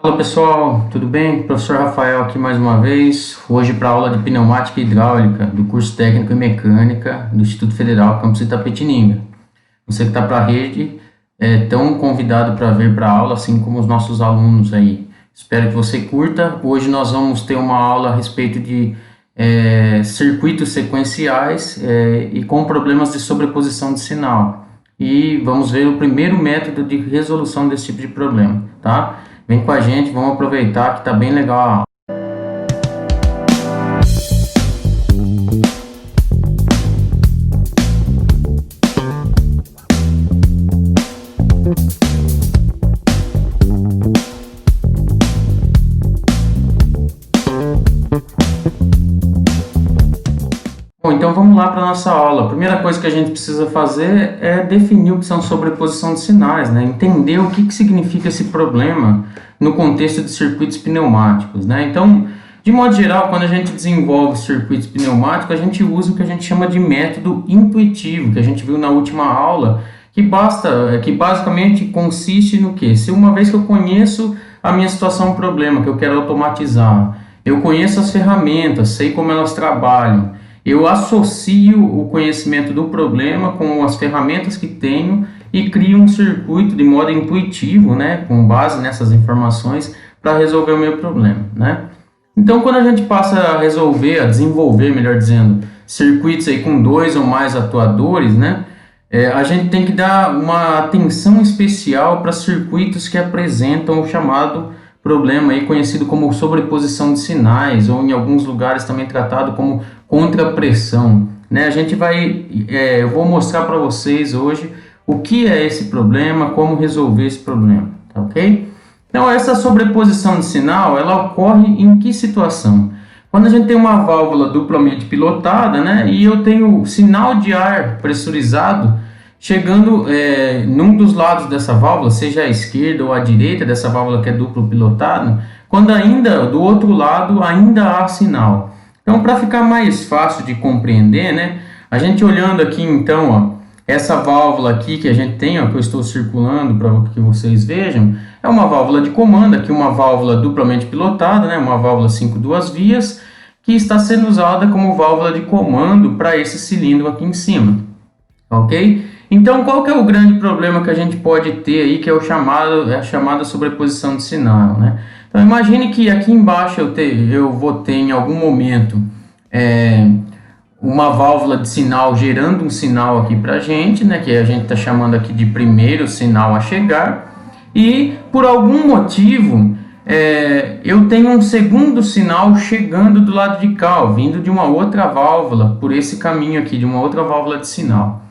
Fala pessoal, tudo bem? Professor Rafael aqui mais uma vez, hoje para a aula de pneumática e hidráulica do curso técnico em mecânica do Instituto Federal Campus Itapetininga. Você que está para a rede é tão convidado para vir para a aula, assim como os nossos alunos aí. Espero que você curta. Hoje nós vamos ter uma aula a respeito de circuitos sequenciais e com problemas de sobreposição de sinal. E vamos ver o primeiro método de resolução desse tipo de problema, tá? Vem com a gente, vamos aproveitar que tá bem legal a aula. Bom, então vamos lá para a nossa aula. A primeira coisa que a gente precisa fazer é definir o que são sobreposição de sinais, né? Entender o que significa esse problema no contexto de circuitos pneumáticos, né? Então, de modo geral, quando a gente desenvolve circuitos pneumáticos, a gente usa o que a gente chama de método intuitivo, que a gente viu na última aula, que basicamente consiste no quê? Se uma vez que eu conheço a minha situação, problema, que eu quero automatizar, eu conheço as ferramentas, sei como elas trabalham, eu associo o conhecimento do problema com as ferramentas que tenho e crio um circuito de modo intuitivo, né, com base nessas informações, para resolver o meu problema, né? Então, quando a gente passa a desenvolver, melhor dizendo, circuitos aí com dois ou mais atuadores, né, a gente tem que dar uma atenção especial para circuitos que apresentam o chamado problema aí conhecido como sobreposição de sinais, ou em alguns lugares também tratado como contrapressão, né? Eu vou mostrar para vocês hoje o que é esse problema, como resolver esse problema, tá ok? Então, essa sobreposição de sinal, ela ocorre em que situação? Quando a gente tem uma válvula duplamente pilotada, né, e eu tenho sinal de ar pressurizado chegando num dos lados dessa válvula, seja a esquerda ou a direita dessa válvula que é duplo pilotado, quando ainda do outro lado ainda há sinal. Então, para ficar mais fácil de compreender, né, a gente olhando aqui então, ó, essa válvula aqui que a gente tem, ó, que eu estou circulando para que vocês vejam, é uma válvula de comando, aqui uma válvula duplamente pilotada, né, uma válvula 5 duas vias, que está sendo usada como válvula de comando para esse cilindro aqui em cima, ok? Então, qual que é o grande problema que a gente pode ter aí, que é a chamada sobreposição de sinal, né? Então, imagine que aqui embaixo eu vou ter em algum momento uma válvula de sinal gerando um sinal aqui para a gente, né? Que a gente está chamando aqui de primeiro sinal a chegar. E, por algum motivo, eu tenho um segundo sinal chegando do lado de cá, ó, vindo de uma outra válvula, por esse caminho aqui, de uma outra válvula de sinal.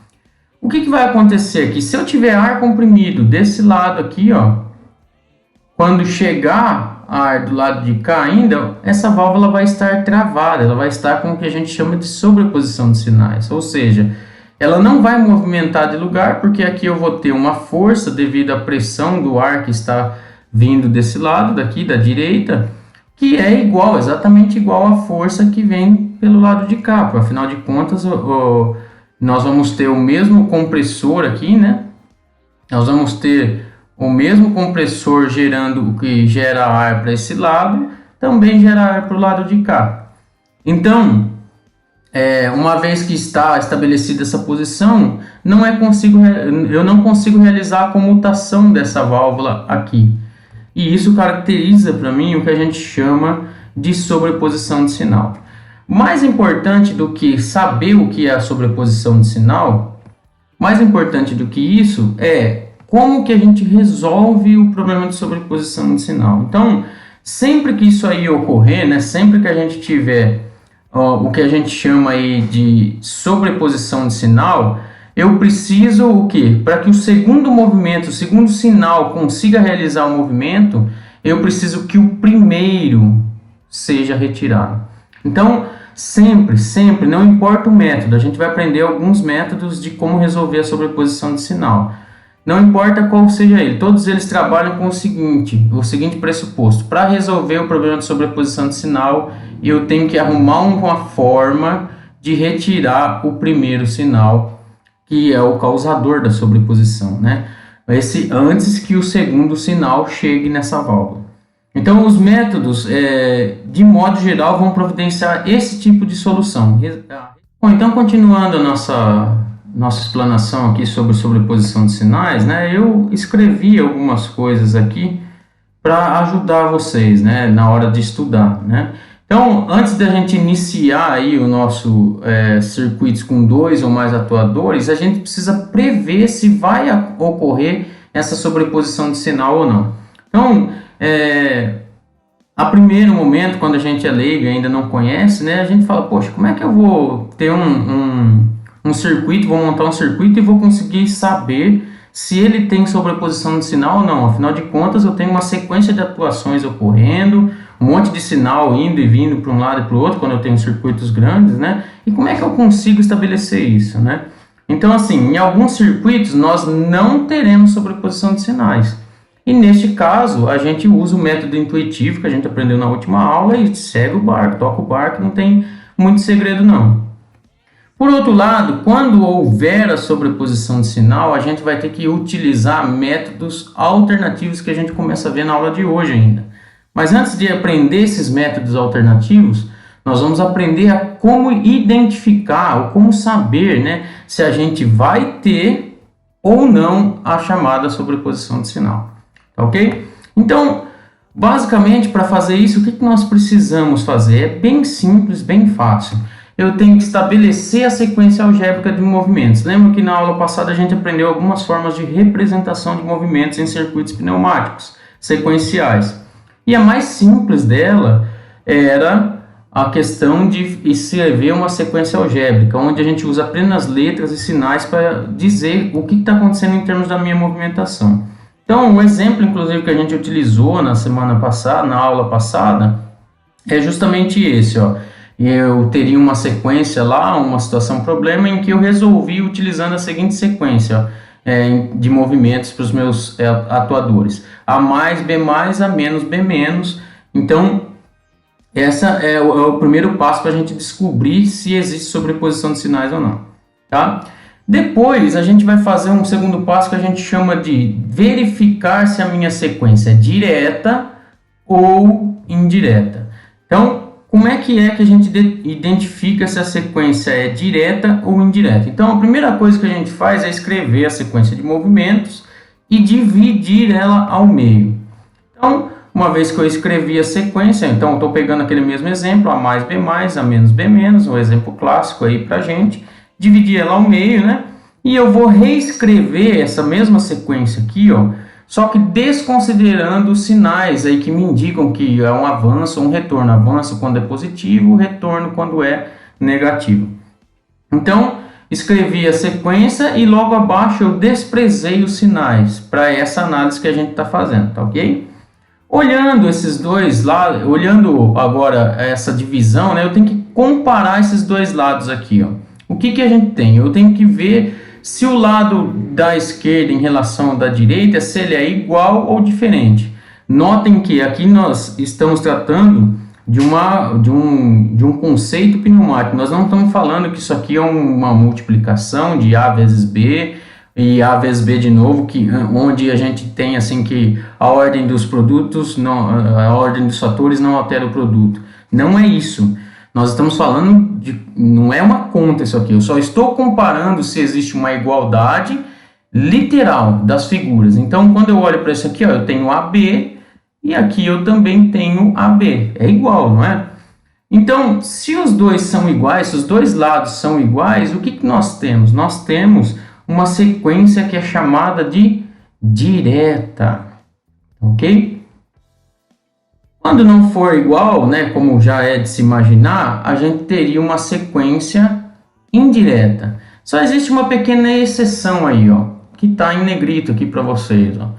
O que vai acontecer aqui? Se eu tiver ar comprimido desse lado aqui, ó, quando chegar ar do lado de cá ainda, essa válvula vai estar travada, ela vai estar com o que a gente chama de sobreposição de sinais, ou seja, ela não vai movimentar de lugar, porque aqui eu vou ter uma força devido à pressão do ar que está vindo desse lado, daqui da direita, que é exatamente igual à força que vem pelo lado de cá, porque, afinal de contas, nós vamos ter o mesmo compressor aqui, né? Nós vamos ter o mesmo compressor gerando o que gera ar para esse lado, também gera ar para o lado de cá. Então, uma vez que está estabelecida essa posição, eu não consigo realizar a comutação dessa válvula aqui. E isso caracteriza para mim o que a gente chama de sobreposição de sinal. Mais importante do que saber o que é a sobreposição de sinal, mais importante do que isso é como que a gente resolve o problema de sobreposição de sinal. Então, sempre que isso aí ocorrer, né, sempre que a gente tiver o que a gente chama aí de sobreposição de sinal, eu preciso o quê? Para que o segundo movimento, o segundo sinal consiga realizar o movimento, eu preciso que o primeiro seja retirado. Então, sempre, não importa o método, a gente vai aprender alguns métodos de como resolver a sobreposição de sinal. Não importa qual seja ele, todos eles trabalham com o seguinte pressuposto. Para resolver o problema de sobreposição de sinal, eu tenho que arrumar uma forma de retirar o primeiro sinal, que é o causador da sobreposição, né? Antes que o segundo sinal chegue nessa válvula. Então, os métodos, de modo geral, vão providenciar esse tipo de solução. Bom, então, continuando a nossa explanação aqui sobre sobreposição de sinais, né, eu escrevi algumas coisas aqui para ajudar vocês, né, na hora de estudar, né. Então, antes da gente iniciar aí o nosso circuitos com 2 ou mais atuadores, a gente precisa prever se vai ocorrer essa sobreposição de sinal ou não. Então, a primeiro momento, quando a gente é leigo e ainda não conhece, né, a gente fala, poxa, como é que eu vou ter um circuito, vou montar um circuito e vou conseguir saber se ele tem sobreposição de sinal ou não? Afinal de contas, eu tenho uma sequência de atuações ocorrendo, um monte de sinal indo e vindo para um lado e para o outro, quando eu tenho circuitos grandes, né? E como é que eu consigo estabelecer isso, né? Então, assim, em alguns circuitos, nós não teremos sobreposição de sinais. E neste caso, a gente usa o método intuitivo que a gente aprendeu na última aula e segue o barco, toca o barco, não tem muito segredo não. Por outro lado, quando houver a sobreposição de sinal, a gente vai ter que utilizar métodos alternativos que a gente começa a ver na aula de hoje ainda. Mas antes de aprender esses métodos alternativos, nós vamos aprender a como identificar, ou como saber, né, se a gente vai ter ou não a chamada sobreposição de sinal. Ok? Então, basicamente, para fazer isso, o que nós precisamos fazer? É bem simples, bem fácil. Eu tenho que estabelecer a sequência algébrica de movimentos. Lembra que na aula passada a gente aprendeu algumas formas de representação de movimentos em circuitos pneumáticos, sequenciais. E a mais simples dela era a questão de escrever uma sequência algébrica, onde a gente usa apenas letras e sinais para dizer o que está acontecendo em termos da minha movimentação. Então, o exemplo, inclusive, que a gente utilizou na semana passada, na aula passada, é justamente esse, ó. Eu teria uma sequência lá, uma situação problema, em que eu resolvi utilizando a seguinte sequência, ó, de movimentos para os meus atuadores. A mais, B mais, A menos, B menos. Então, essa é o primeiro passo para a gente descobrir se existe sobreposição de sinais ou não, tá? Depois, a gente vai fazer um segundo passo que a gente chama de verificar se a minha sequência é direta ou indireta. Então, como é que a gente identifica se a sequência é direta ou indireta? Então, a primeira coisa que a gente faz é escrever a sequência de movimentos e dividir ela ao meio. Então, uma vez que eu escrevi a sequência, então eu estou pegando aquele mesmo exemplo, A mais, B mais, A menos, B menos, um exemplo clássico aí pra gente, dividir ela ao meio, né? E eu vou reescrever essa mesma sequência aqui, ó, só que desconsiderando os sinais aí que me indicam que é um avanço ou um retorno. Avanço quando é positivo, retorno quando é negativo. Então, escrevi a sequência e logo abaixo eu desprezei os sinais para essa análise que a gente está fazendo, tá ok? Olhando esses dois lados, olhando agora essa divisão, né, eu tenho que comparar esses dois lados aqui, ó. O que a gente tem? Eu tenho que ver se o lado da esquerda em relação ao da direita, se ele é igual ou diferente. Notem que aqui nós estamos tratando de um conceito pneumático. Nós não estamos falando que isso aqui é uma multiplicação de A vezes B e A vezes B de novo, onde a gente tem assim que a ordem dos produtos, a ordem dos fatores não altera o produto. Não é isso. Nós estamos falando não é uma conta isso aqui, eu só estou comparando se existe uma igualdade literal das figuras. Então, quando eu olho para isso aqui, ó, eu tenho AB e aqui eu também tenho AB. É igual, não é? Então, se os dois são iguais, se os dois lados são iguais, o que nós temos? Nós temos uma sequência que é chamada de direta, ok? Quando não for igual, né, como já é de se imaginar, a gente teria uma sequência indireta. Só existe uma pequena exceção aí, ó, que está em negrito aqui para vocês. Ó.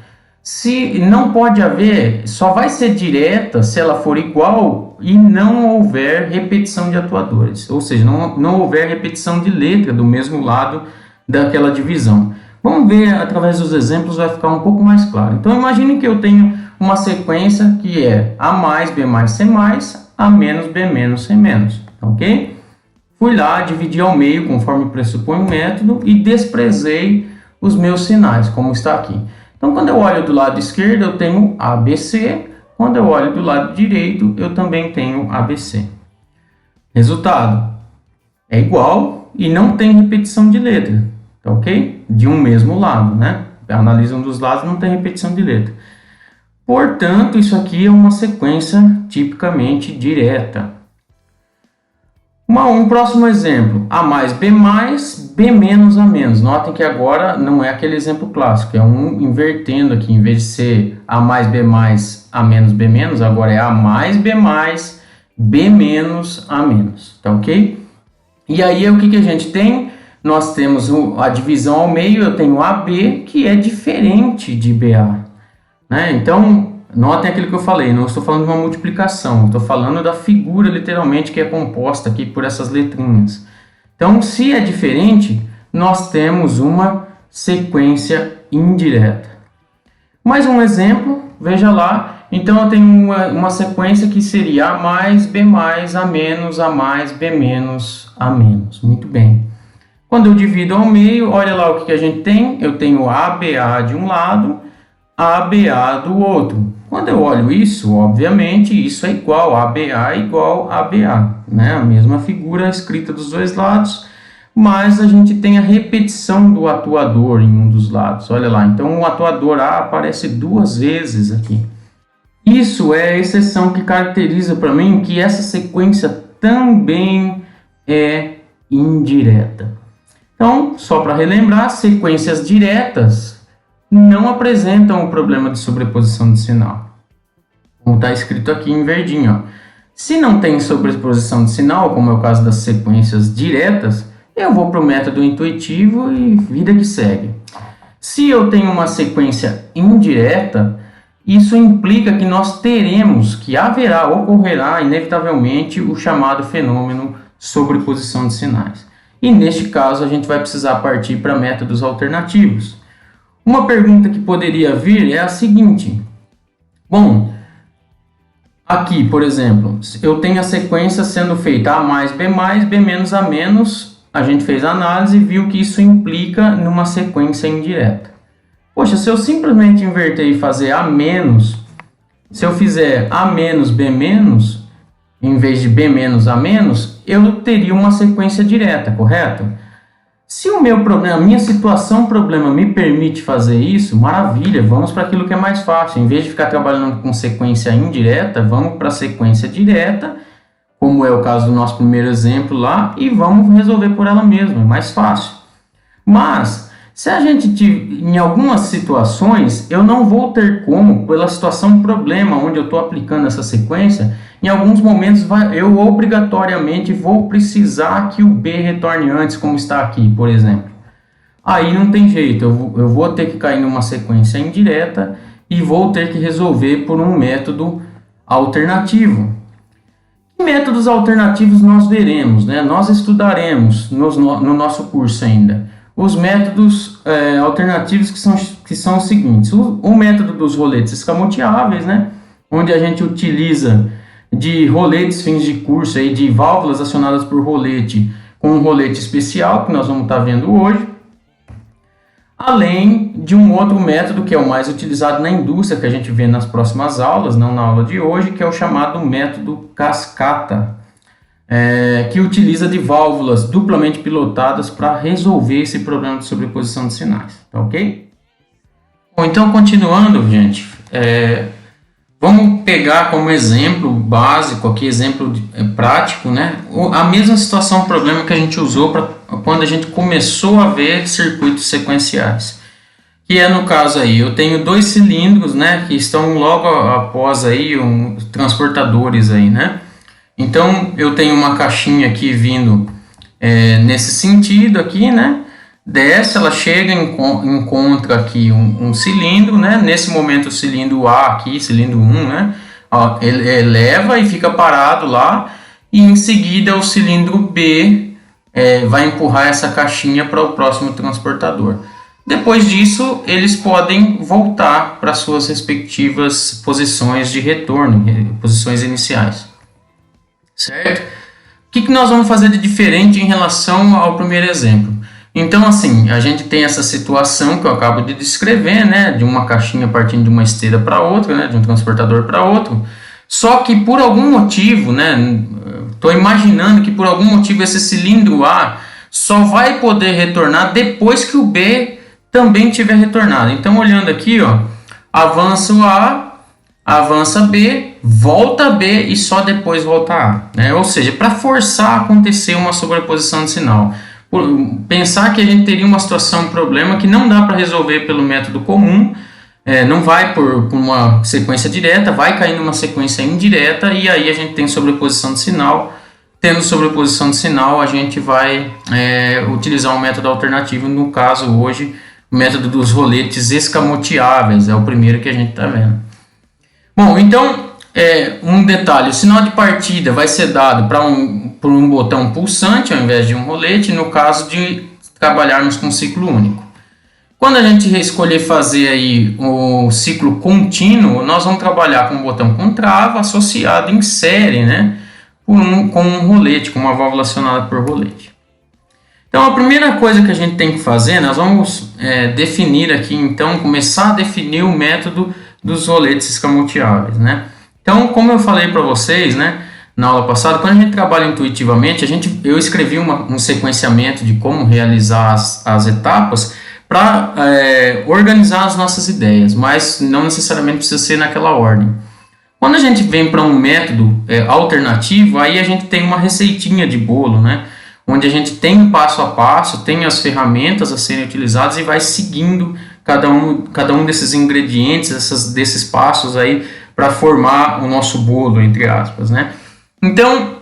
Se não pode haver, só vai ser direta se ela for igual e não houver repetição de atuadores. Ou seja, não houver repetição de letra do mesmo lado daquela divisão. Vamos ver, através dos exemplos vai ficar um pouco mais claro. Então, imagine que eu tenho uma sequência que é A mais, B mais, C mais, A menos, B menos, C menos, ok? Fui lá, dividi ao meio, conforme pressupõe o método, e desprezei os meus sinais, como está aqui. Então, quando eu olho do lado esquerdo, eu tenho ABC Quando eu olho do lado direito, eu também tenho ABC. Resultado é igual e não tem repetição de letra, tá ok? De um mesmo lado, né? Analisa um dos lados, não tem repetição de letra. Portanto, isso aqui é uma sequência tipicamente direta. Um próximo exemplo, A mais B mais, B menos A menos. Notem que agora não é aquele exemplo clássico, é um invertendo aqui. Em vez de ser A mais B mais, A menos B menos, agora é A mais B mais, B menos A menos, tá ok? E aí o que a gente tem? Nós temos a divisão ao meio, eu tenho AB, que é diferente de BA, né? Então, notem aquilo que eu falei, não estou falando de uma multiplicação, estou falando da figura literalmente que é composta aqui por essas letrinhas. Então, se é diferente, nós temos uma sequência indireta. Mais um exemplo, veja lá. Então, eu tenho uma sequência que seria A mais, B mais, A menos, A mais, B menos, A menos. Muito bem. Quando eu divido ao meio, olha lá o que a gente tem. Eu tenho ABA de um lado, ABA do outro. Quando eu olho isso, obviamente, isso é igual, ABA é igual a ABA, né? A mesma figura escrita dos dois lados, mas a gente tem a repetição do atuador em um dos lados. Olha lá, então o atuador A aparece duas vezes aqui. Isso é a exceção que caracteriza para mim que essa sequência também é indireta. Então, só para relembrar, sequências diretas não apresentam o problema de sobreposição de sinal. Como está escrito aqui em verdinho. Ó. Se não tem sobreposição de sinal, como é o caso das sequências diretas, eu vou para o método intuitivo e vida que segue. Se eu tenho uma sequência indireta, isso implica que nós teremos, que ocorrerá inevitavelmente o chamado fenômeno sobreposição de sinais. E neste caso a gente vai precisar partir para métodos alternativos. Uma pergunta que poderia vir é a seguinte. Bom, aqui, por exemplo, eu tenho a sequência sendo feita A mais, B menos A menos. A gente fez a análise e viu que isso implica numa sequência indireta. Poxa, se eu simplesmente inverter e fazer A menos, se eu fizer A menos, B menos, em vez de B menos A menos, eu teria uma sequência direta, correto? Se o meu problema, a minha situação, problema me permite fazer isso, maravilha, vamos para aquilo que é mais fácil. Em vez de ficar trabalhando com sequência indireta, vamos para a sequência direta, como é o caso do nosso primeiro exemplo lá, e vamos resolver por ela mesma, é mais fácil. Mas, se a gente em algumas situações, eu não vou ter como, pela situação problema onde eu estou aplicando essa sequência, em alguns momentos eu obrigatoriamente vou precisar que o B retorne antes, como está aqui, por exemplo. Aí não tem jeito, eu vou ter que cair numa sequência indireta e vou ter que resolver por um método alternativo. Que métodos alternativos nós veremos, né? Nós estudaremos no nosso curso ainda. Os métodos alternativos que são os seguintes. O método dos roletes escamoteáveis, né? Onde a gente utiliza de roletes fins de curso, aí, de válvulas acionadas por rolete, com um rolete especial, que nós vamos estar vendo hoje. Além de um outro método que é o mais utilizado na indústria, que a gente vê nas próximas aulas, não na aula de hoje, que é o chamado método cascata. Que utiliza de válvulas duplamente pilotadas para resolver esse problema de sobreposição de sinais, tá ok? Bom, então continuando, gente, vamos pegar como exemplo básico aqui, exemplo prático, né? A mesma situação, problema que a gente usou para quando a gente começou a ver circuitos sequenciais, que é no caso aí, eu tenho dois cilindros, né, que estão logo após aí transportadores aí, né? Então, eu tenho uma caixinha aqui vindo nesse sentido aqui, né? Desce, ela chega, encontra aqui um cilindro, né? Nesse momento, o cilindro A aqui, cilindro 1, né? Ó, ele eleva e fica parado lá. E em seguida, o cilindro B vai empurrar essa caixinha para o próximo transportador. Depois disso, eles podem voltar para suas respectivas posições de retorno, posições iniciais. Certo? O que nós vamos fazer de diferente em relação ao primeiro exemplo? Então, assim, a gente tem essa situação que eu acabo de descrever, né, de uma caixinha partindo de uma esteira para outra, né, de um transportador para outro. Só que por algum motivo, né, estou imaginando que por algum motivo esse cilindro A só vai poder retornar depois que o B também tiver retornado. Então, olhando aqui, ó, avança o A, avança B, volta B e só depois volta A, né? Ou seja, para forçar a acontecer uma sobreposição de sinal. Pensar que a gente teria uma situação, um problema que não dá para resolver pelo método comum, não vai por uma sequência direta, vai cair numa sequência indireta e aí a gente tem sobreposição de sinal. Tendo sobreposição de sinal, a gente vai utilizar um método alternativo, no caso hoje, o método dos roletes escamoteáveis, é o primeiro que a gente está vendo. Bom, então, um detalhe, o sinal de partida vai ser dado por um botão pulsante ao invés de um rolete, no caso de trabalharmos com ciclo único. Quando a gente escolher fazer aí o ciclo contínuo, nós vamos trabalhar com um botão com trava associado em série, né, com um rolete, com uma válvula acionada por rolete. Então, a primeira coisa que a gente tem que fazer, nós vamos definir aqui, então, começar a definir o método dos roletes escamoteáveis, né? Então, como eu falei para vocês, né, na aula passada, quando a gente trabalha intuitivamente, eu escrevi um sequenciamento de como realizar as etapas para organizar as nossas ideias, mas não necessariamente precisa ser naquela ordem. Quando a gente vem para um método alternativo, aí a gente tem uma receitinha de bolo, né? Onde a gente tem um passo a passo, tem as ferramentas a serem utilizadas e vai seguindo cada um desses ingredientes, desses passos aí para formar o nosso bolo, entre aspas, né? Então,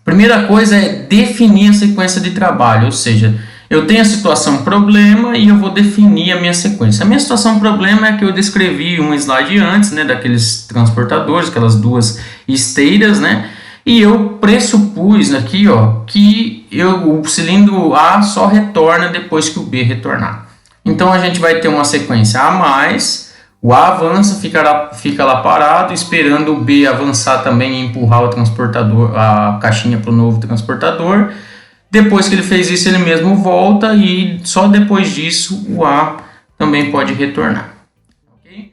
primeira coisa é definir a sequência de trabalho, ou seja, eu tenho a situação problema e eu vou definir a minha sequência. A minha situação problema é a que eu descrevi um slide antes, né, daqueles transportadores, aquelas duas esteiras, né? E eu pressupus aqui, ó, que o cilindro A só retorna depois que o B retornar. Então a gente vai ter uma sequência A+, o A avança, fica lá parado, esperando o B avançar também e empurrar o transportador, a caixinha para o novo transportador. Depois que ele fez isso, ele mesmo volta e só depois disso o A também pode retornar. Okay?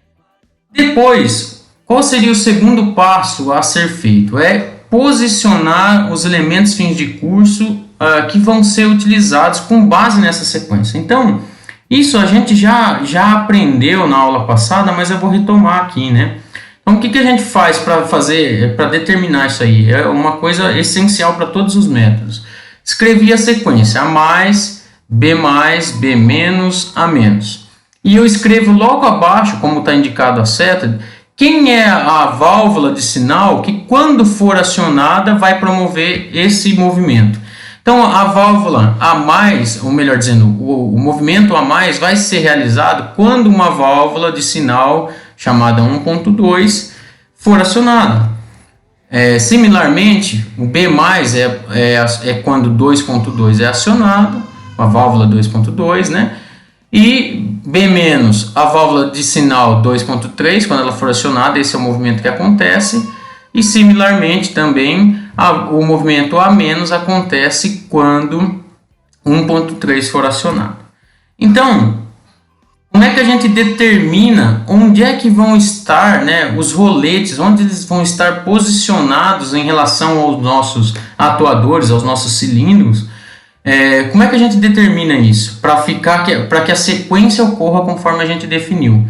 Depois, qual seria o segundo passo a ser feito? É posicionar os elementos fins de curso que vão ser utilizados com base nessa sequência. Então, isso a gente já aprendeu na aula passada, mas eu vou retomar aqui, né? Então, o que a gente faz para determinar isso aí? É uma coisa essencial para todos os métodos. Escrevi a sequência A+, B+, B-, A-. E eu escrevo logo abaixo, como está indicado a seta, quem é a válvula de sinal que, quando for acionada, vai promover esse movimento. Então, a válvula A+, ou melhor dizendo, o movimento A+, vai ser realizado quando uma válvula de sinal chamada 1.2 for acionada. Similarmente, o B+, é quando 2.2 é acionado, a válvula 2.2, né? E B-, a válvula de sinal 2.3, quando ela for acionada, esse é o movimento que acontece. E similarmente também, o movimento A- acontece quando 1.3 for acionado. Então, como é que a gente determina onde é que vão estar, né, os roletes, onde eles vão estar posicionados em relação aos nossos atuadores, aos nossos cilindros? Como é que a gente determina isso? Para que a sequência ocorra conforme a gente definiu.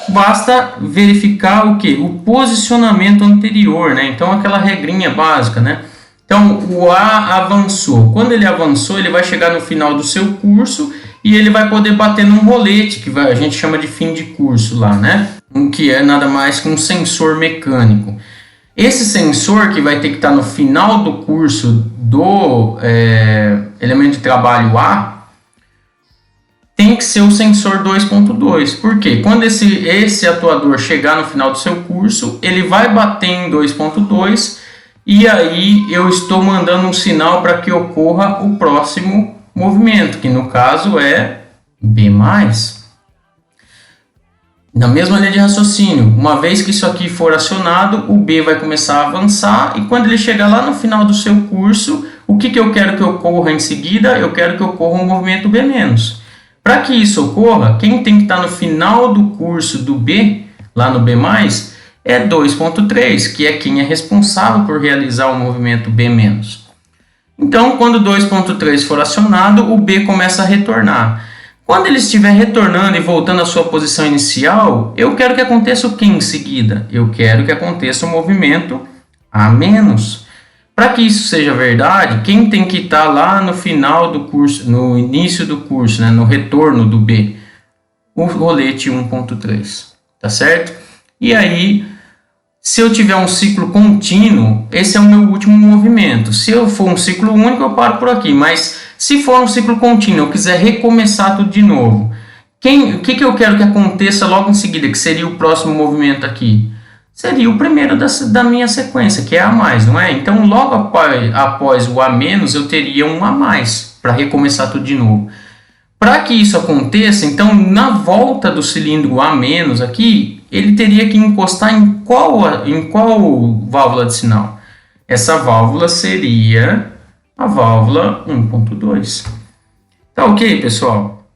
Basta verificar o que? O posicionamento anterior, né? Então, aquela regrinha básica, né? Então, o A avançou. Quando ele avançou, ele vai chegar no final do seu curso e ele vai poder bater num rolete, que a gente chama de fim de curso lá, né? Que é nada mais que um sensor mecânico. Esse sensor, que vai ter que estar no final do curso do elemento de trabalho A, tem que ser o sensor 2.2. Por quê? Quando esse atuador chegar no final do seu curso, ele vai bater em 2.2 e aí eu estou mandando um sinal para que ocorra o próximo movimento, que no caso é B+. Na mesma linha de raciocínio, uma vez que isso aqui for acionado, o B vai começar a avançar e quando ele chegar lá no final do seu curso, o que eu quero que ocorra em seguida? Eu quero que ocorra um movimento B-. Para que isso ocorra, quem tem que estar no final do curso do B, lá no B+, é 2.3, que é quem é responsável por realizar o movimento B-. Então, quando 2.3 for acionado, o B começa a retornar. Quando ele estiver retornando e voltando à sua posição inicial, eu quero que aconteça o que em seguida? Eu quero que aconteça o movimento A-. Para que isso seja verdade, quem tem que estar lá no final do curso, no início do curso, né, no retorno do B? O rolete 1.3, tá certo? E aí, se eu tiver um ciclo contínuo, esse é o meu último movimento. Se eu for um ciclo único, eu paro por aqui. Mas se for um ciclo contínuo, eu quiser recomeçar tudo de novo, o que eu quero que aconteça logo em seguida, que seria o próximo movimento aqui? Seria o primeiro da minha sequência, que é A+, não é? Então, logo após o A-, eu teria um A+, para recomeçar tudo de novo. Para que isso aconteça, então, na volta do cilindro A- aqui, ele teria que encostar em qual válvula de sinal? Essa válvula seria a válvula 1.2. Tá ok, pessoal?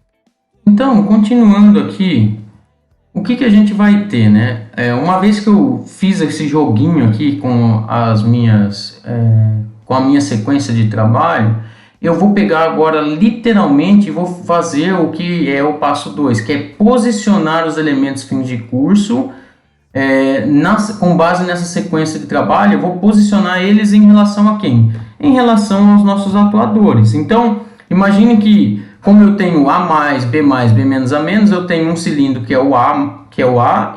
Então, continuando aqui, o que a gente vai ter, né? Uma vez que eu fiz esse joguinho aqui com a minha sequência de trabalho, eu vou pegar agora literalmente e vou fazer o que é o passo 2, que é posicionar os elementos fins de curso. Com base nessa sequência de trabalho, eu vou posicionar eles em relação a quem? Em relação aos nossos atuadores. Então, imagine que, como eu tenho A+, B+, B-, A-, eu tenho um cilindro que é o A,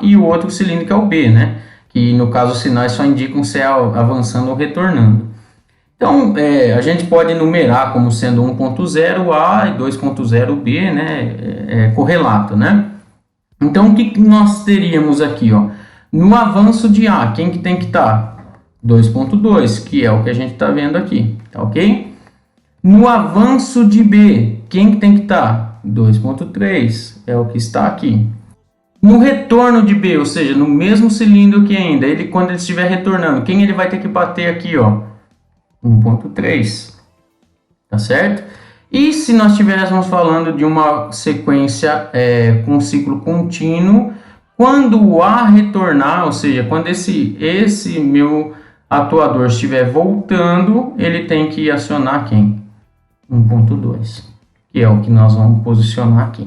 e o outro cilindro que é o B, né? Que no caso os sinais só indicam se é avançando ou retornando. Então, a gente pode numerar como sendo 1.0 A e 2.0 B, né? Correlato, né? Então, o que nós teríamos aqui, ó? No avanço de A, quem que tem que estar? 2.2, que é o que a gente está vendo aqui, tá ok? No avanço de B, quem que tem que estar? 2.3, é o que está aqui. No retorno de B, ou seja, no mesmo cilindro que ainda, quando ele estiver retornando, quem ele vai ter que bater aqui, ó? 1.3, tá certo? E se nós estivéssemos falando de uma sequência com ciclo contínuo, quando o A retornar, ou seja, quando esse meu atuador estiver voltando, ele tem que acionar quem? 1.2, que é o que nós vamos posicionar aqui.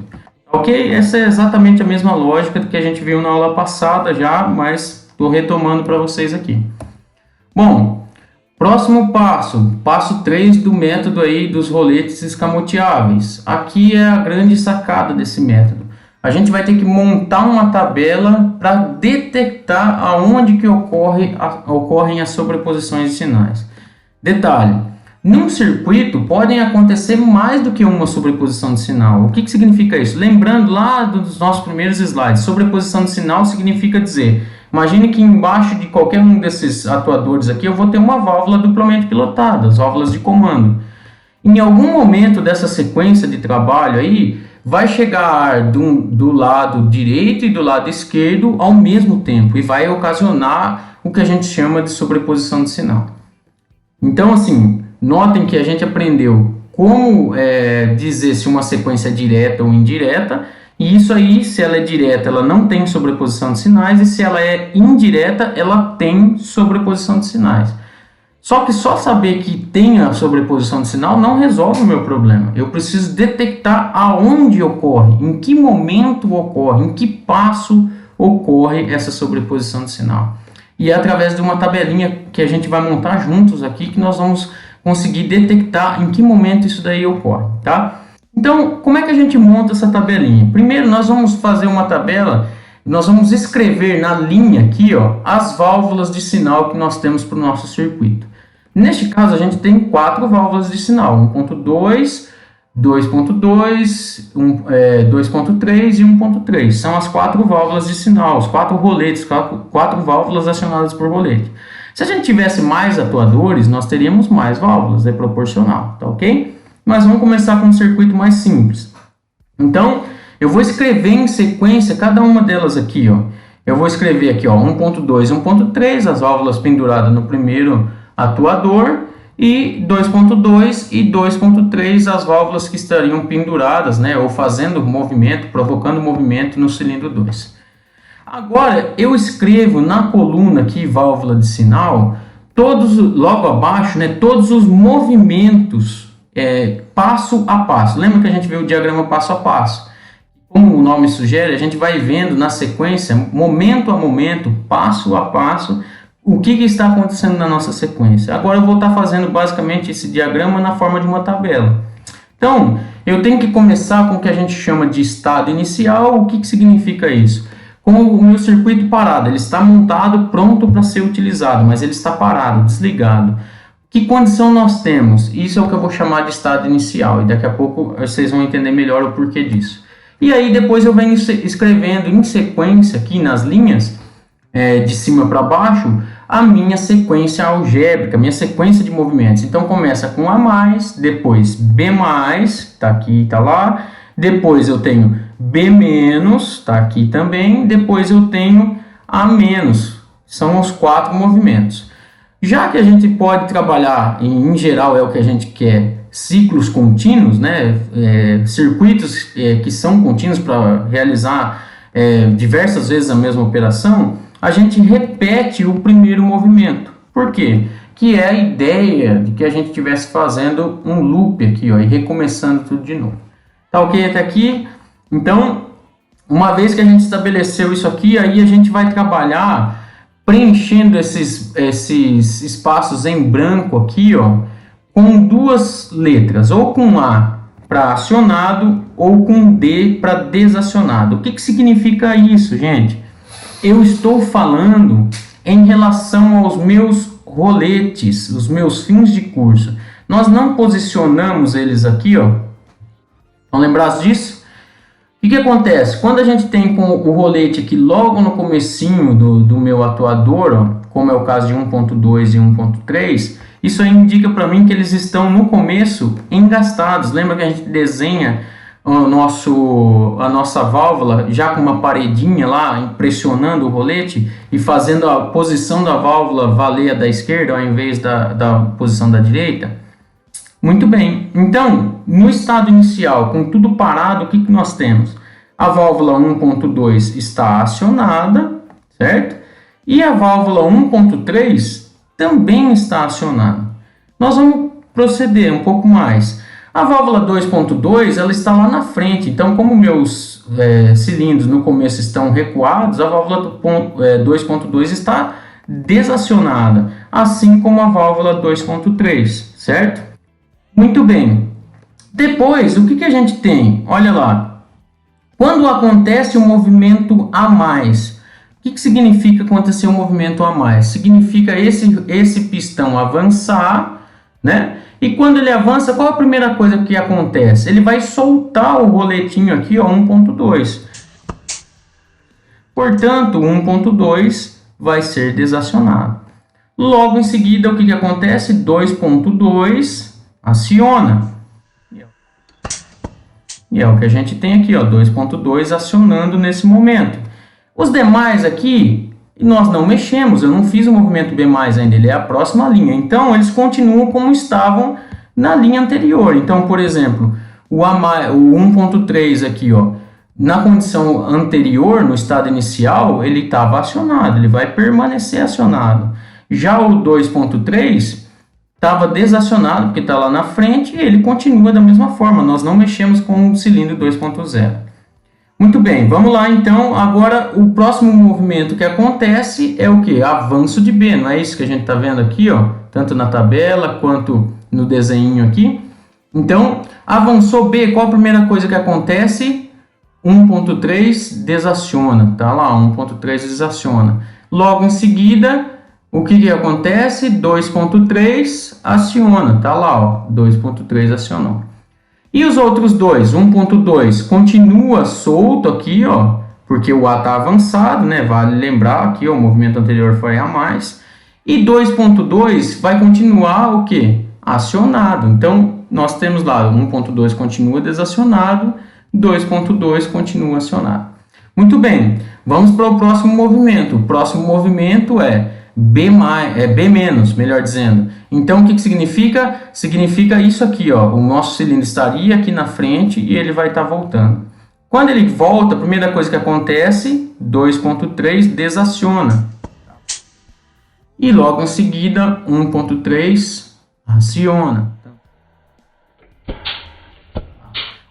Ok? Essa é exatamente a mesma lógica do que a gente viu na aula passada já, mas estou retomando para vocês aqui. Bom, próximo passo, passo 3 do método aí dos roletes escamoteáveis. Aqui é a grande sacada desse método. A gente vai ter que montar uma tabela para detectar aonde que ocorrem as sobreposições de sinais. Detalhe, num circuito podem acontecer mais do que uma sobreposição de sinal. O que significa isso? Lembrando lá dos nossos primeiros slides, sobreposição de sinal significa dizer, imagine que embaixo de qualquer um desses atuadores aqui eu vou ter uma válvula duplamente pilotada, as válvulas de comando. Em algum momento dessa sequência de trabalho aí, vai chegar ar do lado direito e do lado esquerdo ao mesmo tempo e vai ocasionar o que a gente chama de sobreposição de sinal. Então, assim, notem que a gente aprendeu como dizer se uma sequência é direta ou indireta, e isso aí, se ela é direta, ela não tem sobreposição de sinais, e se ela é indireta, ela tem sobreposição de sinais. Só que só saber que tem a sobreposição de sinal não resolve o meu problema. Eu preciso detectar aonde ocorre, em que momento ocorre, em que passo ocorre essa sobreposição de sinal. E é através de uma tabelinha que a gente vai montar juntos aqui que nós vamos conseguir detectar em que momento isso daí ocorre, tá? Então, como é que a gente monta essa tabelinha? Primeiro, nós vamos fazer uma tabela, nós vamos escrever na linha aqui, ó, as válvulas de sinal que nós temos para o nosso circuito. Neste caso, a gente tem 4 válvulas de sinal, 1.2, 2.2, 2.3 e 1.3. São as 4 válvulas de sinal, os 4 roletes, 4 válvulas acionadas por rolete. Se a gente tivesse mais atuadores, nós teríamos mais válvulas, é proporcional, tá ok? Mas vamos começar com um circuito mais simples. Então, Eu vou escrever em sequência cada uma delas aqui, ó. Eu vou escrever aqui, ó, 1.2 e 1.3, as válvulas penduradas no primeiro atuador, e 2.2 e 2.3, as válvulas que estariam penduradas, né, ou fazendo movimento, provocando movimento no cilindro 2. Agora, eu escrevo na coluna aqui, válvula de sinal, todos, logo abaixo, né, todos os movimentos passo a passo. Lembra que a gente viu o diagrama passo a passo? Como o nome sugere, a gente vai vendo na sequência, momento a momento, passo a passo, o que está acontecendo na nossa sequência. Agora eu vou estar fazendo basicamente esse diagrama na forma de uma tabela. Então, eu tenho que começar com o que a gente chama de estado inicial. O que significa isso? Com o meu circuito parado, ele está montado, pronto para ser utilizado, mas ele está parado, desligado. Que condição nós temos? Isso é o que eu vou chamar de estado inicial, e daqui a pouco vocês vão entender melhor o porquê disso. E aí depois eu venho escrevendo em sequência aqui nas linhas, de cima para baixo, a minha sequência algébrica, a minha sequência de movimentos. Então começa com A+, depois B+, tá aqui, tá lá, depois eu tenho B-, tá aqui também, depois eu tenho A-, são os 4 movimentos. Já que a gente pode trabalhar, em geral é o que a gente quer, ciclos contínuos, né? Circuitos que são contínuos para realizar diversas vezes a mesma operação, a gente repete o primeiro movimento. Por quê? Que é a ideia de que a gente estivesse fazendo um loop aqui, ó, e recomeçando tudo de novo. Tá ok até aqui? Então, uma vez que a gente estabeleceu isso aqui, aí a gente vai trabalhar preenchendo esses espaços em branco aqui, ó, com 2 letras, ou com A para acionado ou com D para desacionado. O que significa isso, gente? Eu estou falando em relação aos meus roletes, os meus fins de curso. Nós não posicionamos eles aqui, ó. Vão lembrar disso? O que acontece? Quando a gente tem com o rolete aqui logo no comecinho do meu atuador, ó, como é o caso de 1.2 e 1.3, isso aí indica para mim que eles estão no começo engastados. Lembra que a gente desenha a nossa válvula já com uma paredinha lá, pressionando o rolete e fazendo a posição da válvula valer a da esquerda ao invés da posição da direita? Muito bem, então, no estado inicial, com tudo parado, o que nós temos? A válvula 1.2 está acionada, certo? E a válvula 1.3 também está acionada. Nós vamos proceder um pouco mais. A válvula 2.2 ela está lá na frente, então como meus cilindros no começo estão recuados, a válvula 2.2 está desacionada, assim como a válvula 2.3, certo? Muito bem. Depois, o que a gente tem? Olha lá. Quando acontece um movimento a mais, o que significa acontecer um movimento a mais? Significa esse pistão avançar, né? E quando ele avança, qual a primeira coisa que acontece? Ele vai soltar o roletinho aqui, ó, 1.2. Portanto, 1.2 vai ser desacionado. Logo em seguida, o que acontece? 2.2 aciona. E é o que a gente tem aqui, ó, 2.2 acionando nesse momento. Os demais aqui, nós não mexemos, eu não fiz o movimento B+, ainda, ele é a próxima linha. Então, eles continuam como estavam na linha anterior. Então, por exemplo, o 1.3 aqui, ó, na condição anterior, no estado inicial, ele estava acionado, ele vai permanecer acionado. Já o 2.3 estava desacionado, porque está lá na frente, e ele continua da mesma forma, nós não mexemos com o cilindro 2.0. Muito bem, vamos lá então. Agora o próximo movimento que acontece é o que? Avanço de B, não é isso que a gente está vendo aqui, ó, tanto na tabela quanto no desenho aqui. Então, avançou B, qual a primeira coisa que acontece? 1.3 desaciona, tá lá, 1.3 desaciona. Logo em seguida, o que acontece? 2.3 aciona, tá lá, ó, 2.3 acionou. E os outros dois, 1.2 continua solto aqui, ó, porque o A está avançado, né? Vale lembrar aqui, ó, o movimento anterior foi A mais. E 2.2 vai continuar o quê? Acionado. Então, nós temos lá, 1.2 continua desacionado, 2.2 continua acionado. Muito bem, vamos para o próximo movimento. O próximo movimento é B menos, melhor dizendo. Então, o que significa? Significa isso aqui, ó. O nosso cilindro estaria aqui na frente e ele vai estar voltando. Quando ele volta, a primeira coisa que acontece, 2.3 desaciona. E logo em seguida, 1.3 aciona.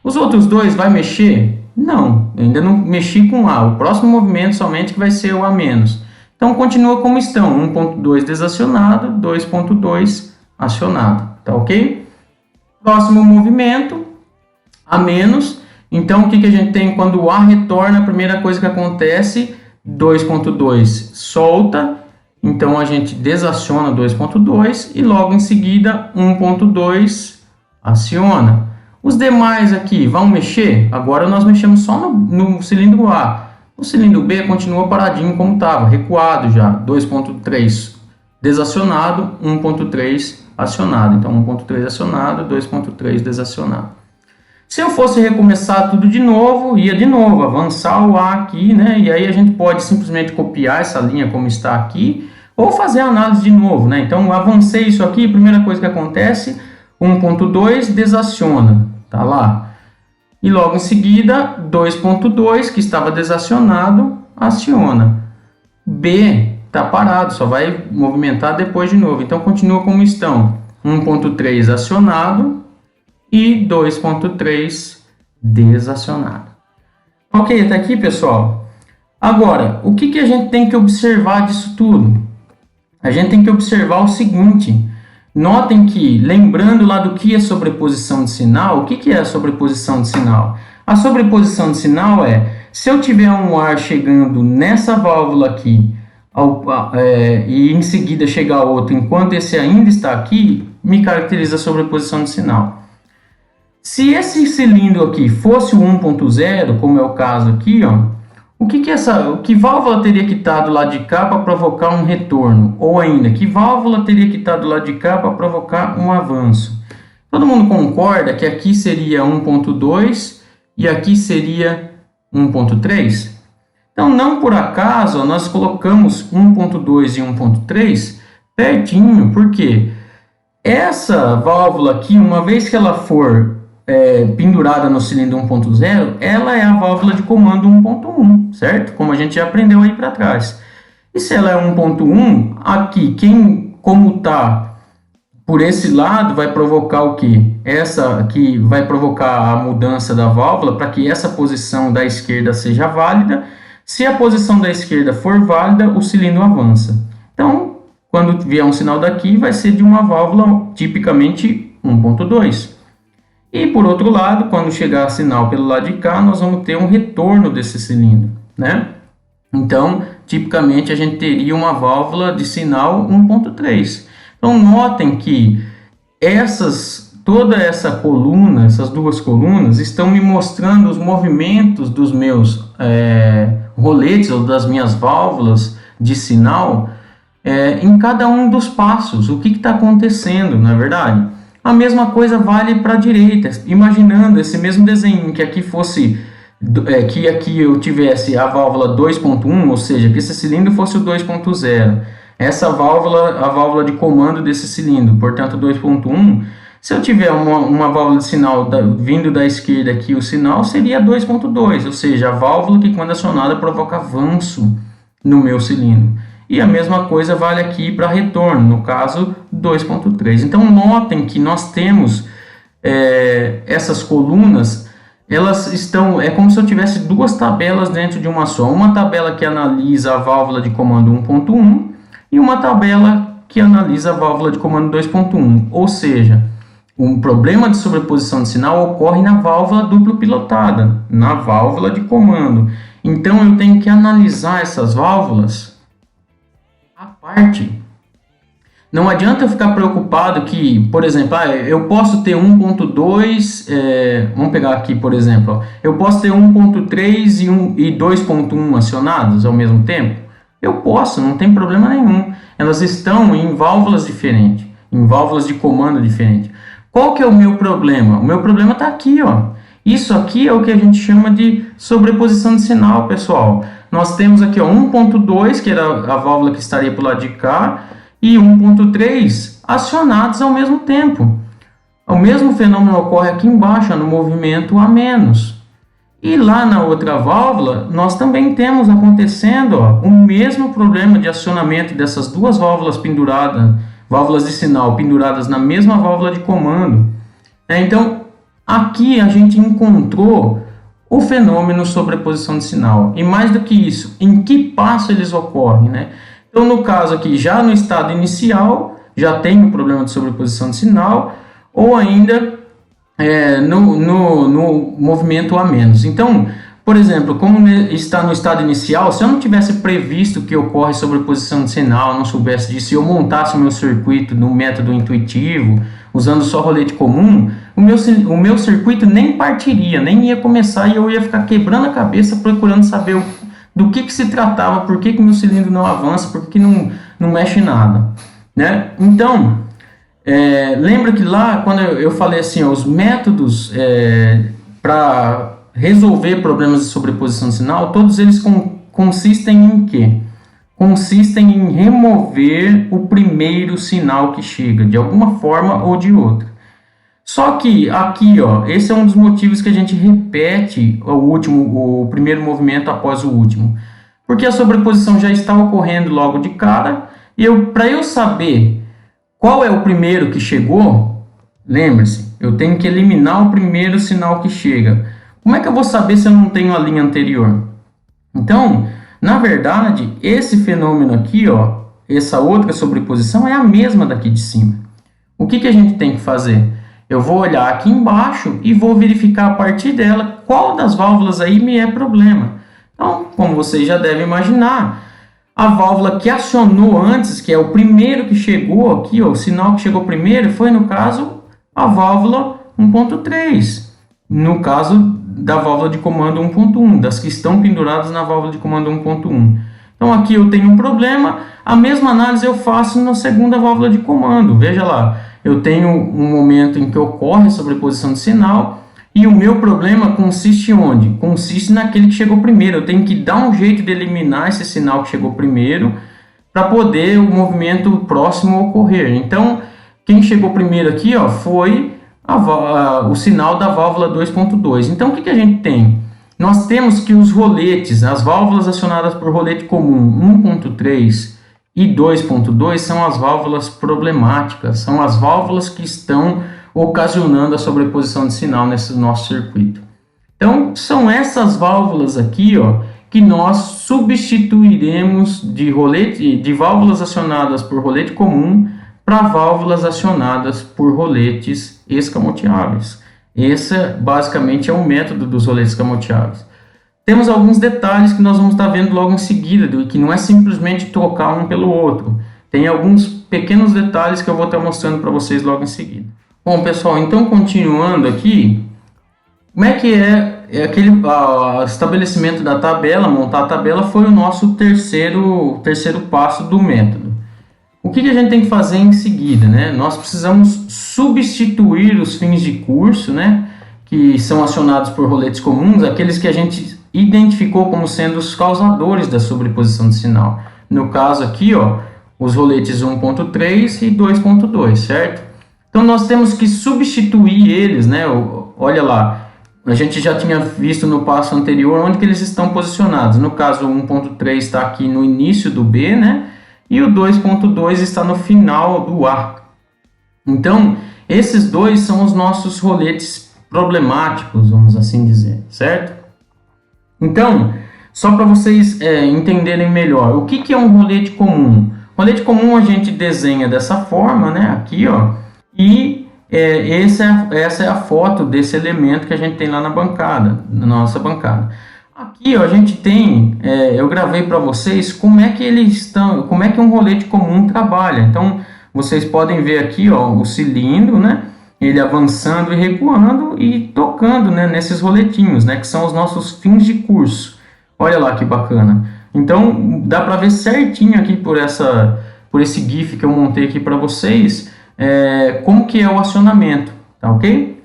Os outros dois vai mexer? Não, ainda não mexi com A. O próximo movimento somente que vai ser o A menos. Então continua como estão, 1.2 desacionado, 2.2 acionado, tá ok? Próximo movimento, A menos. Então o que a gente tem quando o A retorna? A primeira coisa que acontece, 2.2 solta, então a gente desaciona 2.2 e logo em seguida 1.2 aciona. Os demais aqui vão mexer? Agora nós mexemos só no cilindro A. O cilindro B continua paradinho como estava, recuado já. 2.3 desacionado, 1.3 acionado. Então 1.3 acionado, 2.3 desacionado. Se eu fosse recomeçar tudo de novo, ia de novo, avançar o A aqui, né? E aí a gente pode simplesmente copiar essa linha como está aqui, ou fazer a análise de novo, né? Então avancei isso aqui, primeira coisa que acontece, 1.2 desaciona, tá lá. E logo em seguida, 2.2, que estava desacionado, aciona. B está parado, só vai movimentar depois de novo. Então continua como estão, 1.3 acionado e 2.3 desacionado. Ok, até aqui, pessoal. Agora, o que a gente tem que observar disso tudo? A gente tem que observar o seguinte. Notem que, lembrando lá do que é sobreposição de sinal, o que é a sobreposição de sinal? A sobreposição de sinal é, se eu tiver um ar chegando nessa válvula aqui, e em seguida chegar outro, enquanto esse ainda está aqui, me caracteriza a sobreposição de sinal. Se esse cilindro aqui fosse o 1.0, como é o caso aqui, ó, que válvula teria que estar do lado de cá para provocar um retorno? Ou ainda, que válvula teria que estar do lado de cá para provocar um avanço? Todo mundo concorda que aqui seria 1.2 e aqui seria 1.3? Então, não por acaso, ó, nós colocamos 1.2 e 1.3 pertinho, porque essa válvula aqui, uma vez que ela for pendurada no cilindro 1.0, ela é a válvula de comando 1.1, certo? Como a gente já aprendeu aí para trás. E se ela é 1.1, aqui, como está por esse lado, vai provocar o quê? Essa aqui vai provocar a mudança da válvula para que essa posição da esquerda seja válida. Se a posição da esquerda for válida, o cilindro avança. Então, quando vier um sinal daqui, vai ser de uma válvula tipicamente 1.2. E por outro lado, quando chegar sinal pelo lado de cá, nós vamos ter um retorno desse cilindro, né? Então, tipicamente a gente teria uma válvula de sinal 1.3. Então, notem que toda essa coluna, essas duas colunas, estão me mostrando os movimentos dos meus roletes ou das minhas válvulas de sinal em cada um dos passos. O que está acontecendo, não é verdade? A mesma coisa vale para a direita, imaginando esse mesmo desenho, que aqui fosse, que aqui eu tivesse a válvula 2.1, ou seja, que esse cilindro fosse o 2.0. Essa válvula, a válvula de comando desse cilindro, portanto 2.1, se eu tiver uma válvula de sinal vindo da esquerda aqui, o sinal seria 2.2, ou seja, a válvula que quando acionada provoca avanço no meu cilindro. E a mesma coisa vale aqui para retorno, no caso 2.3. Então notem que nós temos essas colunas, elas estão, é como se eu tivesse duas tabelas dentro de uma só. Uma tabela que analisa a válvula de comando 1.1 e uma tabela que analisa a válvula de comando 2.1. Ou seja, um problema de sobreposição de sinal ocorre na válvula duplo pilotada, na válvula de comando. Então eu tenho que analisar essas válvulas à parte. Não adianta eu ficar preocupado que, por exemplo, eu posso ter 1.2, vamos pegar aqui, por exemplo, eu posso ter 1.3 e 2.1 acionados ao mesmo tempo? Eu posso, não tem problema nenhum. Elas estão em válvulas diferentes, em válvulas de comando diferentes. Qual que é o meu problema? O meu problema está aqui, ó. Isso aqui é o que a gente chama de sobreposição de sinal, pessoal. Nós temos aqui 1.2, que era a válvula que estaria para o lado de cá, e 1.3 acionados ao mesmo tempo. O mesmo fenômeno ocorre aqui embaixo, no movimento a menos. E lá na outra válvula, nós também temos acontecendo o mesmo problema de acionamento dessas duas válvulas penduradas, válvulas de sinal penduradas na mesma válvula de comando. Então, aqui a gente encontrou o fenômeno sobreposição de sinal. E mais do que isso, em que passo eles ocorrem, né? Então, no caso aqui, já no estado inicial, já tem um problema de sobreposição de sinal, ou ainda no movimento a menos. Então, por exemplo, como está no estado inicial, se eu não tivesse previsto que ocorre sobreposição de sinal, não soubesse disso, e eu montasse o meu circuito no método intuitivo, usando só rolete comum, o meu circuito nem partiria, nem ia começar, e eu ia ficar quebrando a cabeça procurando saber do que se tratava, por que o meu cilindro não avança, por que não mexe nada, né? Então, lembra que lá, quando eu falei assim, os métodos para resolver problemas de sobreposição de sinal, todos eles consistem em quê? Consistem em remover o primeiro sinal que chega, de alguma forma ou de outra. Só que aqui, esse é um dos motivos que a gente repete o primeiro movimento após o último. Porque a sobreposição já está ocorrendo logo de cara, e para eu saber qual é o primeiro que chegou, lembre-se, eu tenho que eliminar o primeiro sinal que chega. Como é que eu vou saber se eu não tenho a linha anterior? Então, na verdade, esse fenômeno aqui, essa outra sobreposição é a mesma daqui de cima. O que a gente tem que fazer? Eu vou olhar aqui embaixo e vou verificar a partir dela qual das válvulas aí me é problema. Então, como vocês já devem imaginar, a válvula que acionou antes, que é o primeiro que chegou aqui, o sinal que chegou primeiro, foi, no caso, a válvula 1.3. No caso da válvula de comando 1.1, das que estão penduradas na válvula de comando 1.1. Então, aqui eu tenho um problema, a mesma análise eu faço na segunda válvula de comando. Veja lá, eu tenho um momento em que ocorre a sobreposição de sinal, e o meu problema consiste onde? Consiste naquele que chegou primeiro. Eu tenho que dar um jeito de eliminar esse sinal que chegou primeiro para poder o movimento próximo ocorrer. Então, quem chegou primeiro aqui foi o sinal da válvula 2.2. Então, o que a gente tem? Nós temos que os roletes, as válvulas acionadas por rolete comum 1.3 e 2.2 são as válvulas problemáticas, são as válvulas que estão ocasionando a sobreposição de sinal nesse nosso circuito. Então, são essas válvulas aqui, que nós substituiremos de válvulas acionadas por rolete comum para válvulas acionadas por roletes escamoteáveis. Esse, basicamente, é o método dos roletes escamoteáveis. Temos alguns detalhes que nós vamos estar vendo logo em seguida, que não é simplesmente trocar um pelo outro. Tem alguns pequenos detalhes que eu vou estar mostrando para vocês logo em seguida. Bom, pessoal, então continuando aqui, como é que aquele estabelecimento da tabela, montar a tabela foi o nosso terceiro passo do método. O que a gente tem que fazer em seguida, né? Nós precisamos substituir os fins de curso, né, que são acionados por roletes comuns, aqueles que a gente identificou como sendo os causadores da sobreposição de sinal. No caso aqui, os roletes 1.3 e 2.2, certo? Então, nós temos que substituir eles, né? Olha lá, a gente já tinha visto no passo anterior onde que eles estão posicionados. No caso, o 1.3 está aqui no início do B, né? E o 2.2 está no final do A. Então, esses dois são os nossos roletes problemáticos, vamos assim dizer, certo? Então, só para vocês entenderem melhor, o que é um rolete comum? Rolete comum a gente desenha dessa forma, né? Aqui, e essa é a foto desse elemento que a gente tem lá na bancada, na nossa bancada. Aqui, a gente tem, eu gravei para vocês como é que um rolete comum trabalha. Então, vocês podem ver aqui, o cilindro, né? Ele avançando e recuando e tocando, né, nesses roletinhos, né, que são os nossos fins de curso. Olha lá que bacana. Então, dá para ver certinho aqui por esse GIF que eu montei aqui para vocês, como que é o acionamento, tá ok?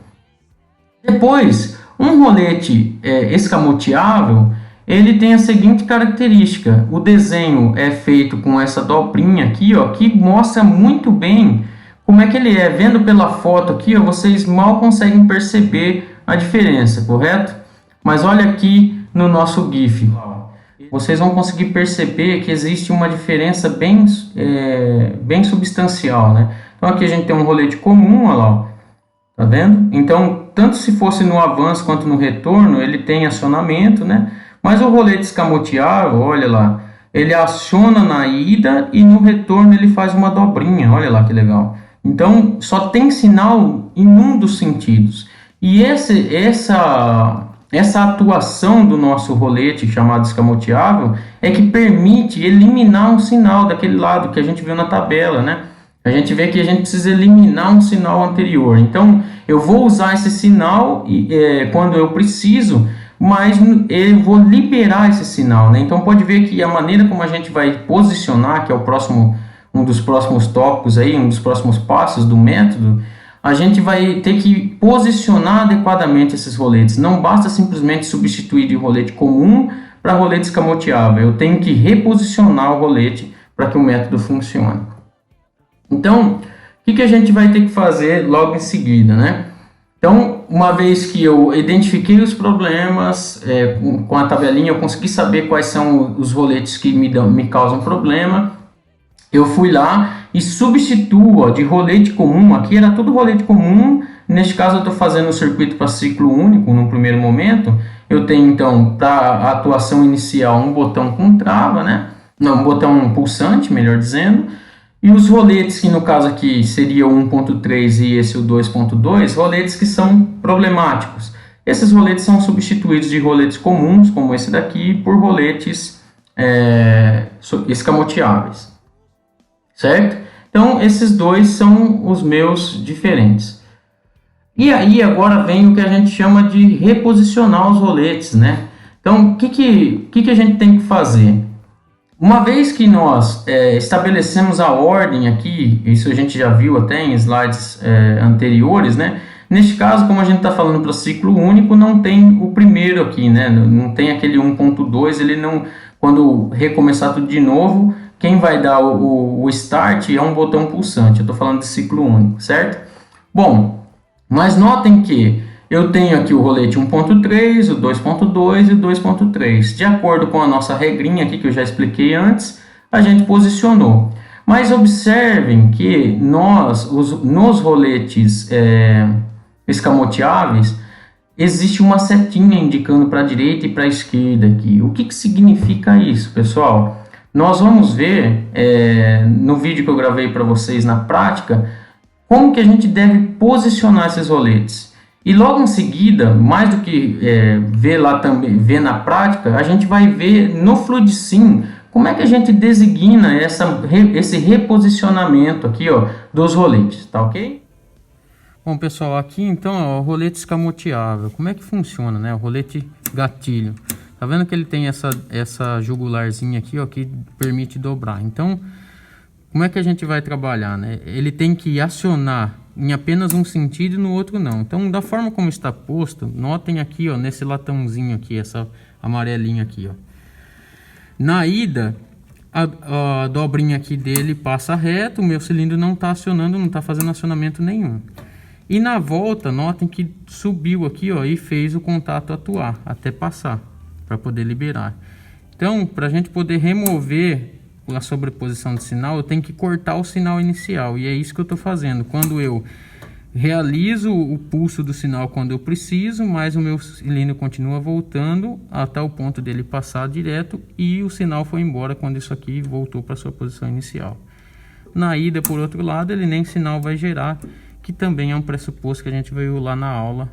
Depois, um Um rolete escamoteável, ele tem a seguinte característica: o desenho é feito com essa dobrinha aqui, ó, que mostra muito bem como é que ele é. Vendo pela foto aqui, ó, vocês mal conseguem perceber a diferença, correto? Mas olha aqui no nosso GIF, vocês vão conseguir perceber que existe uma diferença bem substancial, né? Então aqui a gente tem um rolete comum, olha lá, tá vendo? Então, tanto se fosse no avanço quanto no retorno, ele tem acionamento, né? Mas o rolete escamoteável, olha lá, ele aciona na ida e no retorno ele faz uma dobrinha, olha lá que legal. Então, só tem sinal em um dos sentidos. E essa atuação do nosso rolete, chamado escamoteável, é que permite eliminar um sinal daquele lado que a gente viu na tabela, né? A gente vê que a gente precisa eliminar um sinal anterior. Então, eu vou usar esse sinal quando eu preciso, mas eu vou liberar esse sinal, né? Então, pode ver que a maneira como a gente vai posicionar, que é um dos próximos tópicos aí, um dos próximos passos do método, a gente vai ter que posicionar adequadamente esses roletes. Não basta simplesmente substituir de rolete comum para rolete escamoteável. Eu tenho que reposicionar o rolete para que o método funcione. Então, o que a gente vai ter que fazer logo em seguida, né? Então, uma vez que eu identifiquei os problemas com a tabelinha, eu consegui saber quais são os roletes que me causam problema. Eu fui lá e substituo, ó, de rolete comum. Aqui era tudo rolete comum. Neste caso eu estou fazendo o circuito para ciclo único no primeiro momento. Eu tenho então para a atuação inicial um botão com trava, né? Não, um botão pulsante, melhor dizendo. E os roletes, que no caso aqui seria o 1.3 e esse o 2.2, roletes que são problemáticos. Esses roletes são substituídos de roletes comuns, como esse daqui, por roletes escamoteáveis. Certo? Então, esses dois são os meus diferentes. E aí, agora vem o que a gente chama de reposicionar os roletes, né? Então, o que a gente tem que fazer? Uma vez que nós estabelecemos a ordem aqui, isso a gente já viu até em slides anteriores, né? Neste caso, como a gente está falando para ciclo único, não tem o primeiro aqui, né? Não tem aquele 1.2, ele não, quando recomeçar tudo de novo, quem vai dar o start é um botão pulsante. Eu estou falando de ciclo único, certo? Bom, mas notem que eu tenho aqui o rolete 1.3, o 2.2 e o 2.3. De acordo com a nossa regrinha aqui que eu já expliquei antes, a gente posicionou. Mas observem que nos roletes escamoteáveis, existe uma setinha indicando para a direita e para a esquerda aqui. O que significa isso, pessoal? Nós vamos ver no vídeo que eu gravei para vocês na prática, como que a gente deve posicionar esses roletes. E logo em seguida, mais do que ver na prática, a gente vai ver no FluidSim como é que a gente designa esse reposicionamento aqui, ó, dos roletes, tá ok? Bom, pessoal, aqui então ó, o rolete escamoteável. Como é que funciona, né? O rolete gatilho. Tá vendo que ele tem essa jugularzinha aqui, ó, que permite dobrar. Então, como é que a gente vai trabalhar, né? Ele tem que acionar em apenas um sentido e no outro não. Então, da forma como está posto, notem aqui, ó, nesse latãozinho aqui, essa amarelinha aqui, ó. Na ida, a dobrinha aqui dele passa reto, o meu cilindro não está acionando, não está fazendo acionamento nenhum. E na volta, notem que subiu aqui, ó, e fez o contato atuar, até passar, para poder liberar. Então, para a gente poder remover a sobreposição de sinal, eu tenho que cortar o sinal inicial, e é isso que eu estou fazendo. Quando eu realizo o pulso do sinal quando eu preciso, mas o meu cilindro continua voltando até o ponto dele passar direto e o sinal foi embora quando isso aqui voltou para sua posição inicial. Na ida, por outro lado, ele nem sinal vai gerar, que também é um pressuposto que a gente viu lá na aula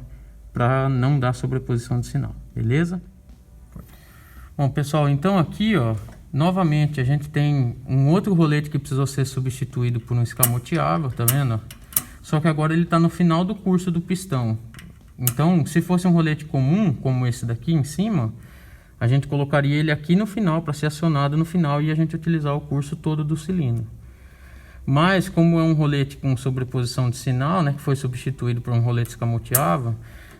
para não dar sobreposição de sinal, beleza? Bom, pessoal, então aqui, ó, novamente a gente tem um outro rolete que precisou ser substituído por um escamoteável, tá vendo? Só que agora ele está no final do curso do pistão. Então, se fosse um rolete comum, como esse daqui em cima, a gente colocaria ele aqui no final para ser acionado no final e a gente utilizar o curso todo do cilindro. Mas, como é um rolete com sobreposição de sinal, né, que foi substituído por um rolete escamoteável,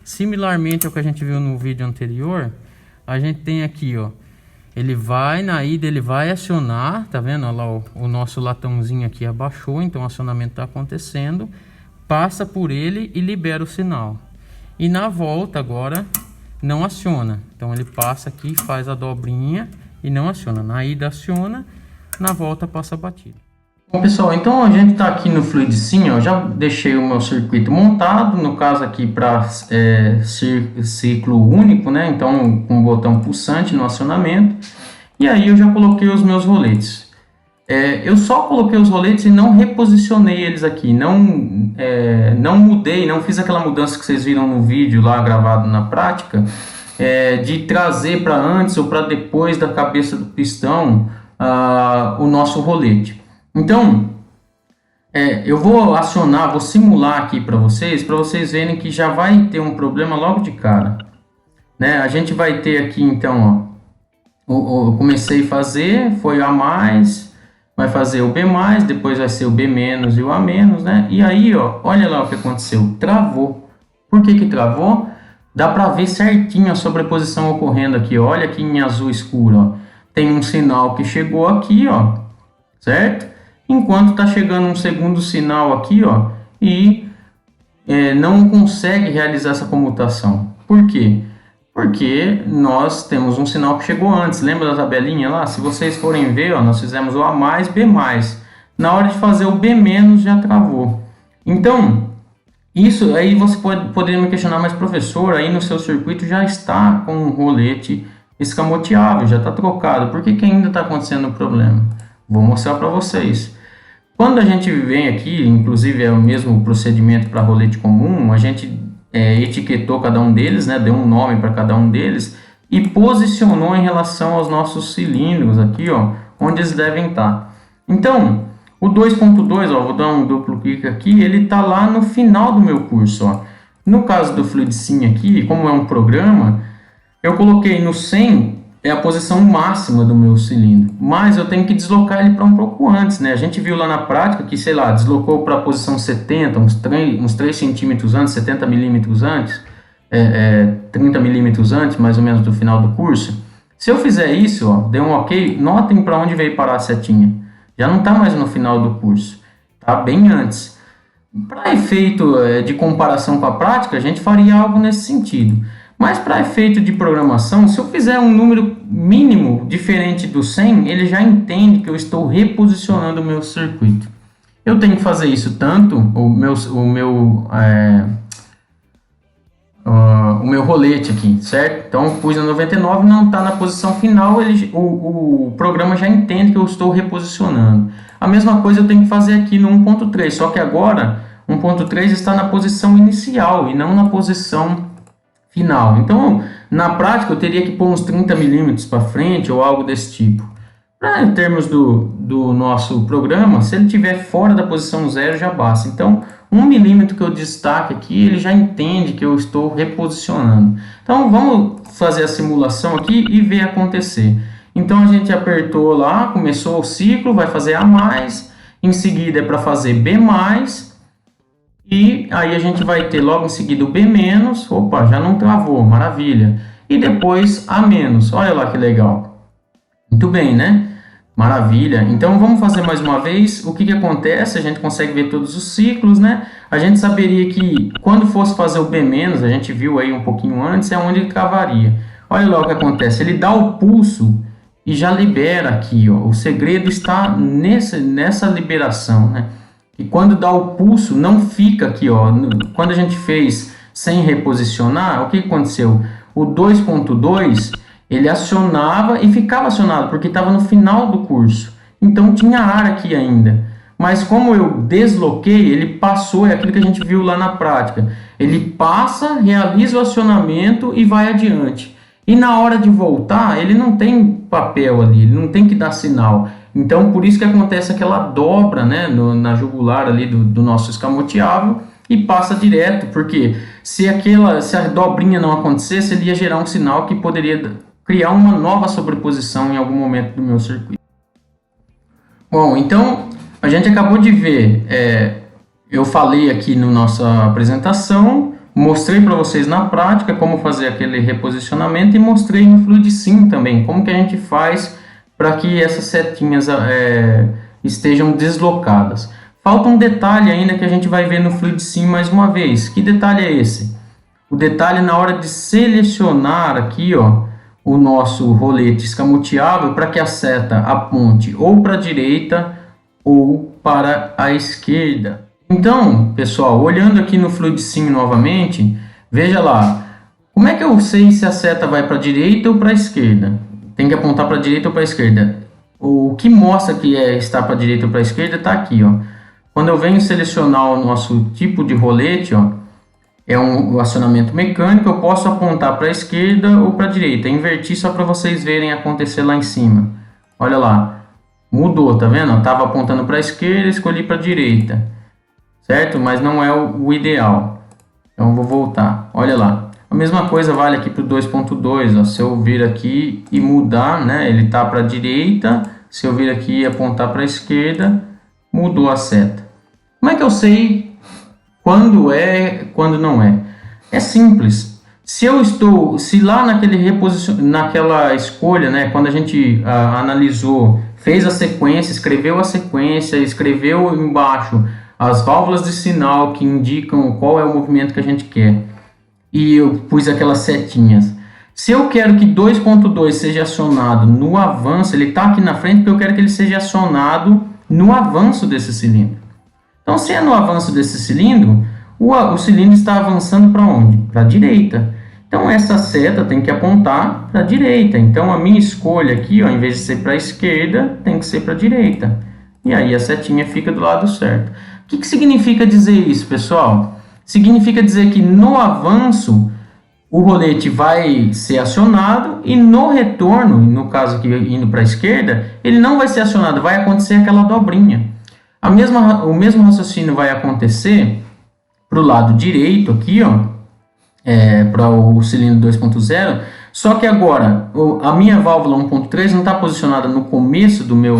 Similarmente ao que a gente viu no vídeo anterior, a gente tem aqui, ó, ele vai na ida, ele vai acionar, tá vendo? Olha lá, o nosso latãozinho aqui abaixou, então o acionamento está acontecendo, passa por ele e libera o sinal. E na volta agora não aciona, então ele passa aqui, faz a dobrinha e não aciona. Na ida aciona, na volta passa a batida. Bom, pessoal, então a gente está aqui no FluidSim, ó, já deixei o meu circuito montado, no caso aqui para ciclo único, né? Então com o botão pulsante no acionamento, e aí eu já coloquei os meus roletes. Eu só coloquei os roletes e não reposicionei eles aqui, não mudei, não fiz aquela mudança que vocês viram no vídeo lá gravado na prática, de trazer para antes ou para depois da cabeça do pistão o nosso rolete. Então, eu vou acionar, vou simular aqui para vocês verem que já vai ter um problema logo de cara, né? A gente vai ter aqui então, ó, eu comecei a fazer, foi o A+, vai fazer o B+, depois vai ser o B- e o A-, né? E aí, ó, olha lá o que aconteceu, travou. Por que travou? Dá para ver certinho a sobreposição ocorrendo aqui, olha aqui em azul escuro, ó. Tem um sinal que chegou aqui, ó, certo? Enquanto está chegando um segundo sinal aqui, ó, e não consegue realizar essa comutação. Por quê? Porque nós temos um sinal que chegou antes. Lembra da tabelinha lá? Se vocês forem ver, ó, nós fizemos o A+, B+. Na hora de fazer o B- já travou. Então, isso aí você poderia me questionar, mas professor, aí no seu circuito já está com um rolete escamoteável, já está trocado. Por que ainda está acontecendo o problema? Vou mostrar para vocês. Quando a gente vem aqui, inclusive é o mesmo procedimento para rolete comum, a gente etiquetou cada um deles, né, deu um nome para cada um deles e posicionou em relação aos nossos cilindros aqui, ó, onde eles devem estar. Então, o 2.2, ó, vou dar um duplo clique aqui, ele está lá no final do meu curso, ó. No caso do FluidSim aqui, como é um programa, eu coloquei no 100 é a posição máxima do meu cilindro, mas eu tenho que deslocar ele para um pouco antes, né? A gente viu lá na prática que, sei lá, deslocou para a posição 70, uns 3 centímetros antes, 70 milímetros antes, 30 milímetros antes, mais ou menos, do final do curso. Se eu fizer isso, ó, deu um ok, notem para onde veio parar a setinha. Já não está mais no final do curso, está bem antes. Para efeito de comparação com a prática, a gente faria algo nesse sentido. Mas para efeito de programação, se eu fizer um número mínimo diferente do 100, ele já entende que eu estou reposicionando o meu circuito. Eu tenho que fazer isso tanto, o meu rolete aqui, certo? Então, pus na 99, não está na posição final, o programa já entende que eu estou reposicionando. A mesma coisa eu tenho que fazer aqui no 1.3, só que agora 1.3 está na posição inicial e não na posição final. Então, na prática, eu teria que pôr uns 30 milímetros para frente ou algo desse tipo. Em termos do nosso programa, se ele estiver fora da posição 0, já basta. Então, 1 milímetro que eu destaque aqui, ele já entende que eu estou reposicionando. Então, vamos fazer a simulação aqui e ver acontecer. Então, a gente apertou lá, começou o ciclo, vai fazer A+, em seguida é para fazer B+, e aí a gente vai ter logo em seguida o B-, opa, já não travou, maravilha. E depois A-, olha lá que legal. Muito bem, né? Maravilha. Então vamos fazer mais uma vez. O que acontece? A gente consegue ver todos os ciclos, né? A gente saberia que quando fosse fazer o B-, a gente viu aí um pouquinho antes, é onde ele travaria. Olha lá o que acontece. Ele dá o pulso e já libera aqui, ó. O segredo está nessa liberação, né? E quando dá o pulso, não fica aqui, ó. Quando a gente fez sem reposicionar, o que aconteceu? O 2.2, ele acionava e ficava acionado, porque estava no final do curso. Então tinha ar aqui ainda. Mas como eu desloquei, ele passou, é aquilo que a gente viu lá na prática. Ele passa, realiza o acionamento e vai adiante. E na hora de voltar, ele não tem papel ali, ele não tem que dar sinal. Então, por isso que acontece aquela dobra, né, na jugular ali do nosso escamoteável e passa direto, porque se a dobrinha não acontecesse, ele ia gerar um sinal que poderia criar uma nova sobreposição em algum momento do meu circuito. Bom, então, a gente acabou de ver, eu falei aqui na nossa apresentação mostrei para vocês na prática como fazer aquele reposicionamento e mostrei no Fluid Sim também, como que a gente faz para que essas setinhas estejam deslocadas. Falta um detalhe ainda que a gente vai ver no Fluid Sim mais uma vez. Que detalhe é esse? O detalhe na hora de selecionar aqui, ó, o nosso rolete escamoteável para que a seta aponte ou para a direita ou para a esquerda. Então, pessoal, olhando aqui no Fluid Sim novamente, veja lá, como é que eu sei se a seta vai para a direita ou para a esquerda? Tem que apontar para a direita ou para a esquerda. O que mostra que está para a direita ou para a esquerda está aqui, ó. Quando eu venho selecionar o nosso tipo de rolete, ó, é um acionamento mecânico, eu posso apontar para a esquerda ou para a direita. Inverti só para vocês verem acontecer lá em cima. Olha lá, mudou, tá vendo? Eu estava apontando para a esquerda, escolhi para a direita, certo? Mas não é o ideal. Então vou voltar, olha lá. A mesma coisa vale aqui para o 2.2, se eu vir aqui e mudar, né? Ele está para a direita, se eu vir aqui e apontar para a esquerda, mudou a seta. Como é que eu sei quando é, quando não é? É simples. Se lá naquela escolha, né, quando a gente analisou, fez a sequência, escreveu a sequência, escreveu embaixo as válvulas de sinal que indicam qual é o movimento que a gente quer, e eu pus aquelas setinhas. Se eu quero que 2.2 seja acionado no avanço, ele está aqui na frente porque eu quero que ele seja acionado no avanço desse cilindro. Então, se é no avanço desse cilindro, o cilindro está avançando para onde? Para a direita. Então, essa seta tem que apontar para a direita. Então, a minha escolha aqui, ó, em vez de ser para a esquerda, tem que ser para a direita. E aí a setinha fica do lado certo. O que significa dizer isso, pessoal? Significa dizer que no avanço, o rolete vai ser acionado e no retorno, no caso aqui indo para a esquerda, ele não vai ser acionado, vai acontecer aquela dobrinha. O mesmo raciocínio vai acontecer para o lado direito aqui, ó, para o cilindro 2.0, só que agora a minha válvula 1.3 não está posicionada no começo do meu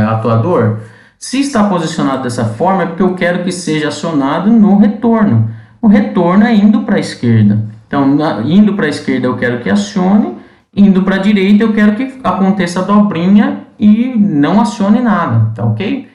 atuador. Se está posicionado dessa forma é porque eu quero que seja acionado no retorno. O retorno é indo para a esquerda. Então, indo para a esquerda eu quero que acione, indo para a direita eu quero que aconteça a dobrinha e não acione nada, tá ok?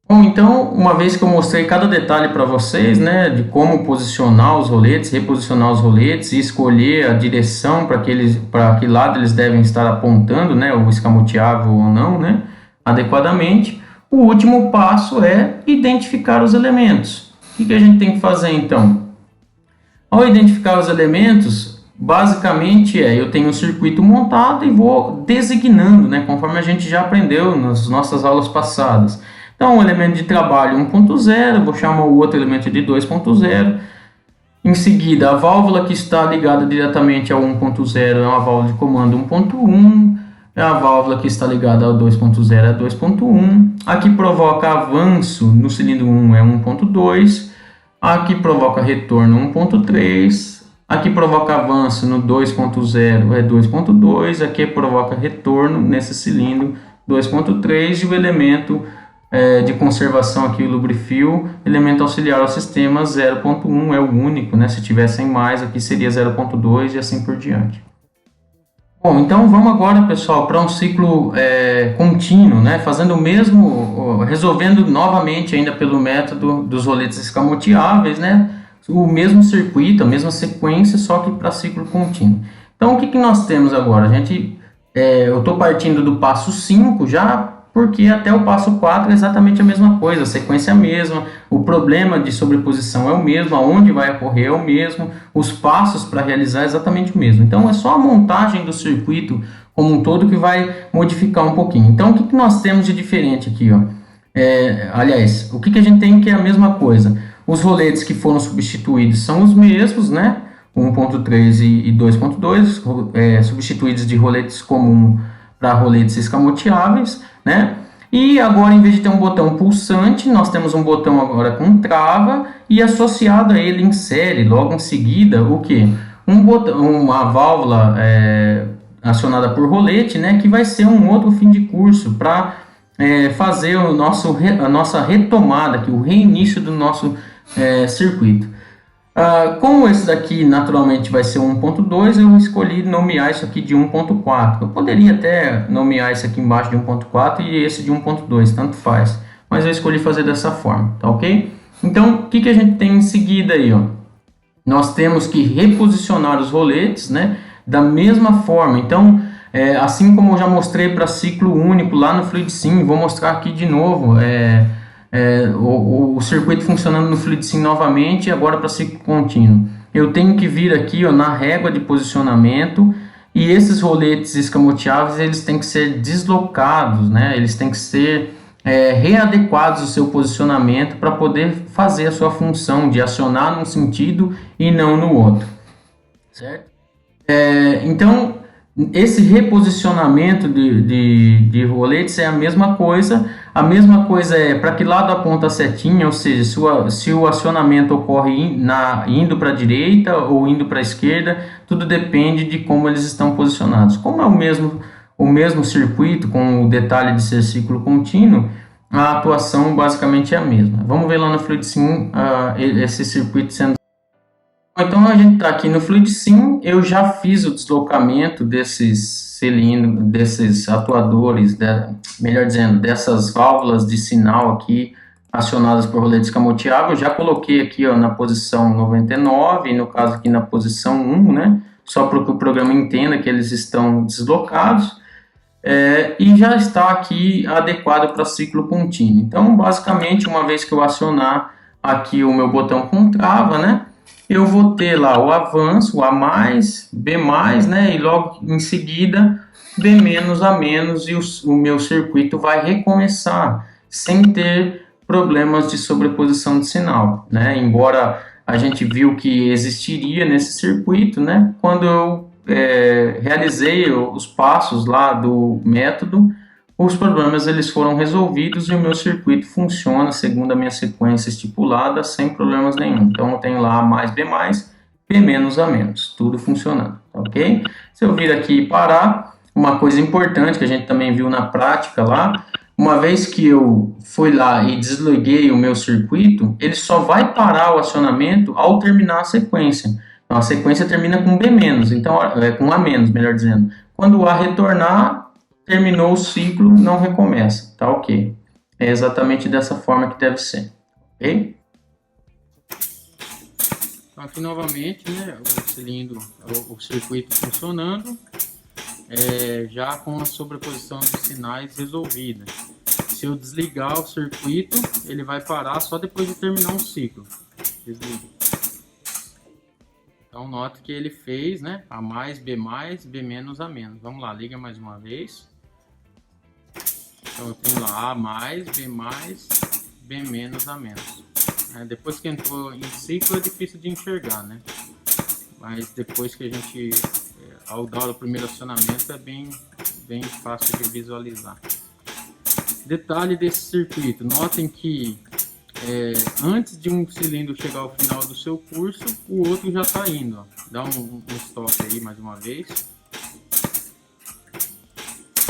Bom, então, uma vez que eu mostrei cada detalhe para vocês, né, de como posicionar os roletes, reposicionar os roletes e escolher a direção para que lado eles devem estar apontando, né, o escamoteável ou não, né, adequadamente, o último passo é identificar os elementos. O que a gente tem que fazer então? Ao identificar os elementos, basicamente eu tenho um circuito montado e vou designando, né, conforme a gente já aprendeu nas nossas aulas passadas. Então, o elemento de trabalho 1.0, vou chamar o outro elemento de 2.0. Em seguida, a válvula que está ligada diretamente ao 1.0 é uma válvula de comando 1.1. A válvula que está ligada ao 2.0 é 2.1. A que provoca avanço no cilindro 1 é 1.2. A que provoca retorno 1.3. A que provoca avanço no 2.0 é 2.2. A que provoca retorno nesse cilindro 2.3. E o elemento de conservação aqui, o lubrifil, elemento auxiliar ao sistema 0.1 é o único, né? Se tivessem mais aqui seria 0.2 e assim por diante. Bom, então vamos agora, pessoal, para um ciclo contínuo, né? Fazendo o mesmo, resolvendo novamente ainda pelo método dos roletes escamoteáveis, né? O mesmo circuito, a mesma sequência, só que para ciclo contínuo. Então o que nós temos agora? Eu estou partindo do passo 5 já, porque até o passo 4 é exatamente a mesma coisa, a sequência é a mesma, o problema de sobreposição é o mesmo, aonde vai ocorrer é o mesmo, os passos para realizar é exatamente o mesmo. Então é só a montagem do circuito como um todo que vai modificar um pouquinho. Então o que nós temos de diferente aqui, ó? Aliás, o que a gente tem que é a mesma coisa? Os roletes que foram substituídos são os mesmos, né? 1.3 e 2.2, substituídos de roletes comum para roletes escamoteáveis, né? E agora, em vez de ter um botão pulsante, nós temos um botão agora com trava e associado a ele em série, logo em seguida, o que? Uma válvula acionada por rolete, né? Que vai ser um outro fim de curso para fazer a nossa retomada, aqui, o reinício do nosso circuito. Como esse daqui naturalmente vai ser 1.2, eu escolhi nomear isso aqui de 1.4. Eu poderia até nomear isso aqui embaixo de 1.4 e esse de 1.2, tanto faz. Mas eu escolhi fazer dessa forma, tá ok? Então, o que a gente tem em seguida aí, ó? Nós temos que reposicionar os roletes, né, da mesma forma. Então, assim como eu já mostrei para ciclo único lá no FluidSim, vou mostrar aqui de novo o circuito funcionando no FluidSim novamente, agora para ciclo contínuo. Eu tenho que vir aqui, ó, na régua de posicionamento, e esses roletes escamoteáveis eles têm que ser deslocados, né? Eles têm que ser readequados o seu posicionamento para poder fazer a sua função de acionar num sentido e não no outro, certo? Então, esse reposicionamento de roletes é a mesma coisa é para que lado aponta a setinha, ou seja, se o acionamento ocorre indo para a direita ou indo para a esquerda, tudo depende de como eles estão posicionados. Como é o mesmo circuito, com o detalhe de ser ciclo contínuo, a atuação basicamente é a mesma. Vamos ver lá no FluidSim esse circuito sendo... Então a gente está aqui no FluidSim, eu já fiz o deslocamento desses cilindros, desses atuadores, melhor dizendo, dessas válvulas de sinal aqui acionadas por rolete escamoteável. Eu já coloquei aqui, ó, na posição 99, no caso aqui na posição 1, né? Só para que o programa entenda que eles estão deslocados. E já está aqui adequado para ciclo contínuo. Então, basicamente, uma vez que eu acionar aqui o meu botão com trava, né? Eu vou ter lá o avanço, o A+, B+, né? E logo em seguida, B-, A-, e o meu circuito vai recomeçar, sem ter problemas de sobreposição de sinal, né? Embora a gente viu que existiria nesse circuito, né? Quando eu realizei os passos lá do método, os problemas eles foram resolvidos e o meu circuito funciona segundo a minha sequência estipulada sem problemas nenhum. Então eu tenho lá A+, B+, B-, A-, tudo funcionando, tá ok? Se eu vir aqui e parar, uma coisa importante que a gente também viu na prática lá, uma vez que eu fui lá e desliguei o meu circuito, ele só vai parar o acionamento ao terminar a sequência. Então a sequência termina com B-, então com A-, melhor dizendo. Quando o A retornar, terminou o ciclo, não recomeça, tá ok? É exatamente dessa forma que deve ser, ok? Então aqui novamente, né, o cilindro, o circuito funcionando, já com a sobreposição de sinais resolvida. Se eu desligar o circuito, ele vai parar só depois de terminar um ciclo. Desliga. Então note que ele fez, né, A+, B+, B-, A-. Vamos lá, liga mais uma vez. Então eu tenho lá A+, B+, B-, A-. Depois que entrou em ciclo é difícil de enxergar, né? Mas depois que a gente, ao dar o primeiro acionamento, é bem fácil de visualizar. Detalhe desse circuito, notem que antes de um cilindro chegar ao final do seu curso, o outro já está indo. Ó. Dá um stop aí mais uma vez.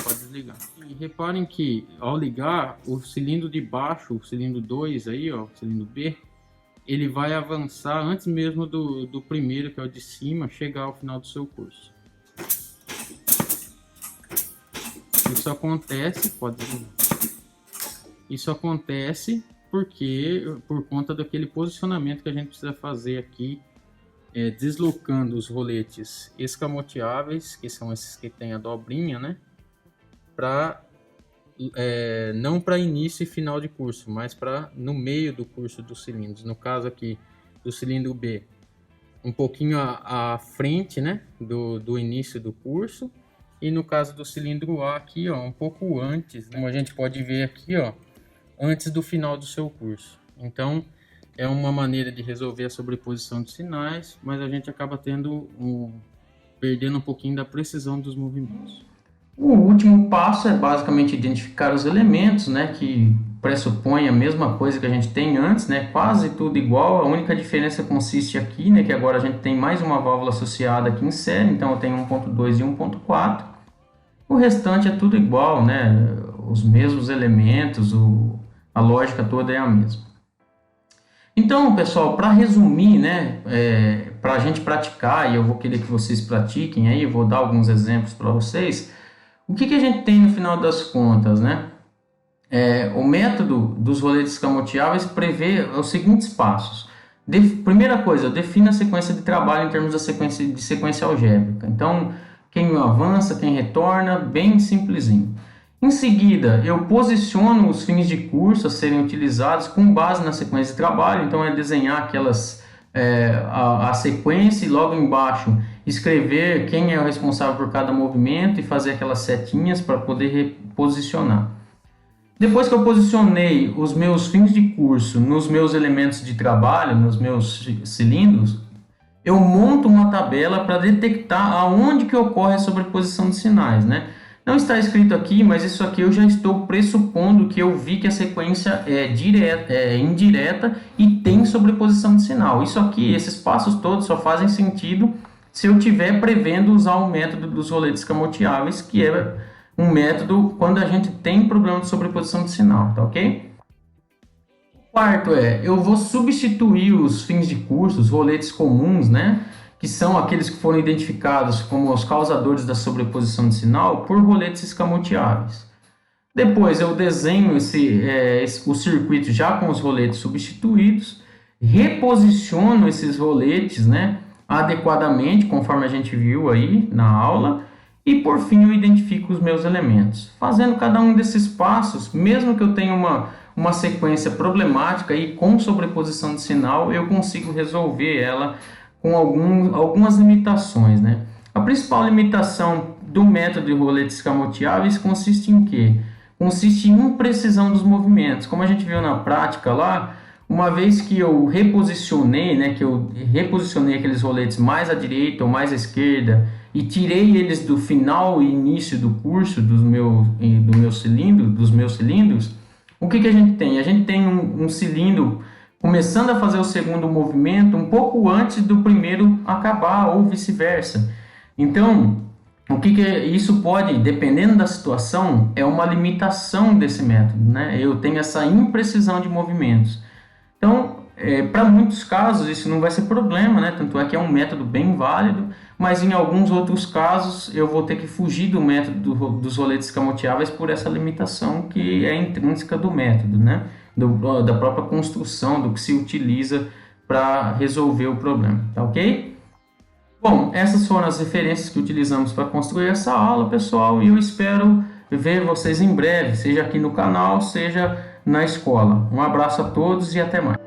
Pode desligar. E reparem que ao ligar o cilindro de baixo, o cilindro 2 aí, ó, o cilindro B, ele vai avançar antes mesmo do primeiro, que é o de cima, chegar ao final do seu curso. Isso acontece, isso acontece por conta daquele posicionamento que a gente precisa fazer aqui, deslocando os roletes escamoteáveis, que são esses que tem a dobrinha, né? Não para início e final de curso, mas para no meio do curso dos cilindros. No caso aqui do cilindro B, um pouquinho à frente, né, do início do curso, e no caso do cilindro A aqui, ó, um pouco antes, né, como a gente pode ver aqui, ó, antes do final do seu curso. Então é uma maneira de resolver a sobreposição de sinais, mas a gente acaba perdendo um pouquinho da precisão dos movimentos. O último passo é basicamente identificar os elementos, né, que pressupõe a mesma coisa que a gente tem antes, né, quase tudo igual. A única diferença consiste aqui, né, que agora a gente tem mais uma válvula associada aqui em série, então eu tenho 1.2 e 1.4. O restante é tudo igual, né, os mesmos elementos, a lógica toda é a mesma. Então, pessoal, para resumir, né, para a gente praticar, e eu vou querer que vocês pratiquem aí, eu vou dar alguns exemplos para vocês. O que a gente tem no final das contas, né? O método dos roletes escamoteáveis prevê os seguintes passos. Primeira coisa, defina a sequência de trabalho em termos de sequência algébrica. Então, quem avança, quem retorna, bem simplesinho. Em seguida, eu posiciono os fins de curso a serem utilizados com base na sequência de trabalho. Então, é desenhar a sequência e logo embaixo escrever quem é o responsável por cada movimento e fazer aquelas setinhas para poder reposicionar. Depois que eu posicionei os meus fins de curso nos meus elementos de trabalho, nos meus cilindros, eu monto uma tabela para detectar aonde que ocorre a sobreposição de sinais, né? Não está escrito aqui, mas isso aqui eu já estou pressupondo que eu vi que a sequência é indireta e tem sobreposição de sinal. Isso aqui, esses passos todos só fazem sentido se eu estiver prevendo usar o método dos roletes escamoteáveis, que é um método quando a gente tem problema de sobreposição de sinal, tá ok? O quarto eu vou substituir os fins de curso, os roletes comuns, né? Que são aqueles que foram identificados como os causadores da sobreposição de sinal, por roletes escamoteáveis. Depois eu desenho o circuito já com os roletes substituídos, reposiciono esses roletes, né, adequadamente, conforme a gente viu aí na aula, e por fim eu identifico os meus elementos. Fazendo cada um desses passos, mesmo que eu tenha uma sequência problemática e com sobreposição de sinal, eu consigo resolver ela com algumas limitações, né? A principal limitação do método de roletes escamoteáveis consiste em quê? Consiste em imprecisão dos movimentos. Como a gente viu na prática lá, uma vez que eu reposicionei, né, aqueles roletes mais à direita ou mais à esquerda e tirei eles do final e início do curso dos meus cilindros, o que a gente tem? A gente tem um cilindro começando a fazer o segundo movimento um pouco antes do primeiro acabar, ou vice-versa. Então, o que isso pode, dependendo da situação, é uma limitação desse método, né? Eu tenho essa imprecisão de movimentos. Então, para muitos casos isso não vai ser problema, né? Tanto é que é um método bem válido, mas em alguns outros casos eu vou ter que fugir do método dos roletes escamoteáveis por essa limitação que é intrínseca do método, né? Da própria construção, do que se utiliza para resolver o problema, tá ok? Bom, essas foram as referências que utilizamos para construir essa aula, pessoal, e eu espero ver vocês em breve, seja aqui no canal, seja na escola. Um abraço a todos e até mais.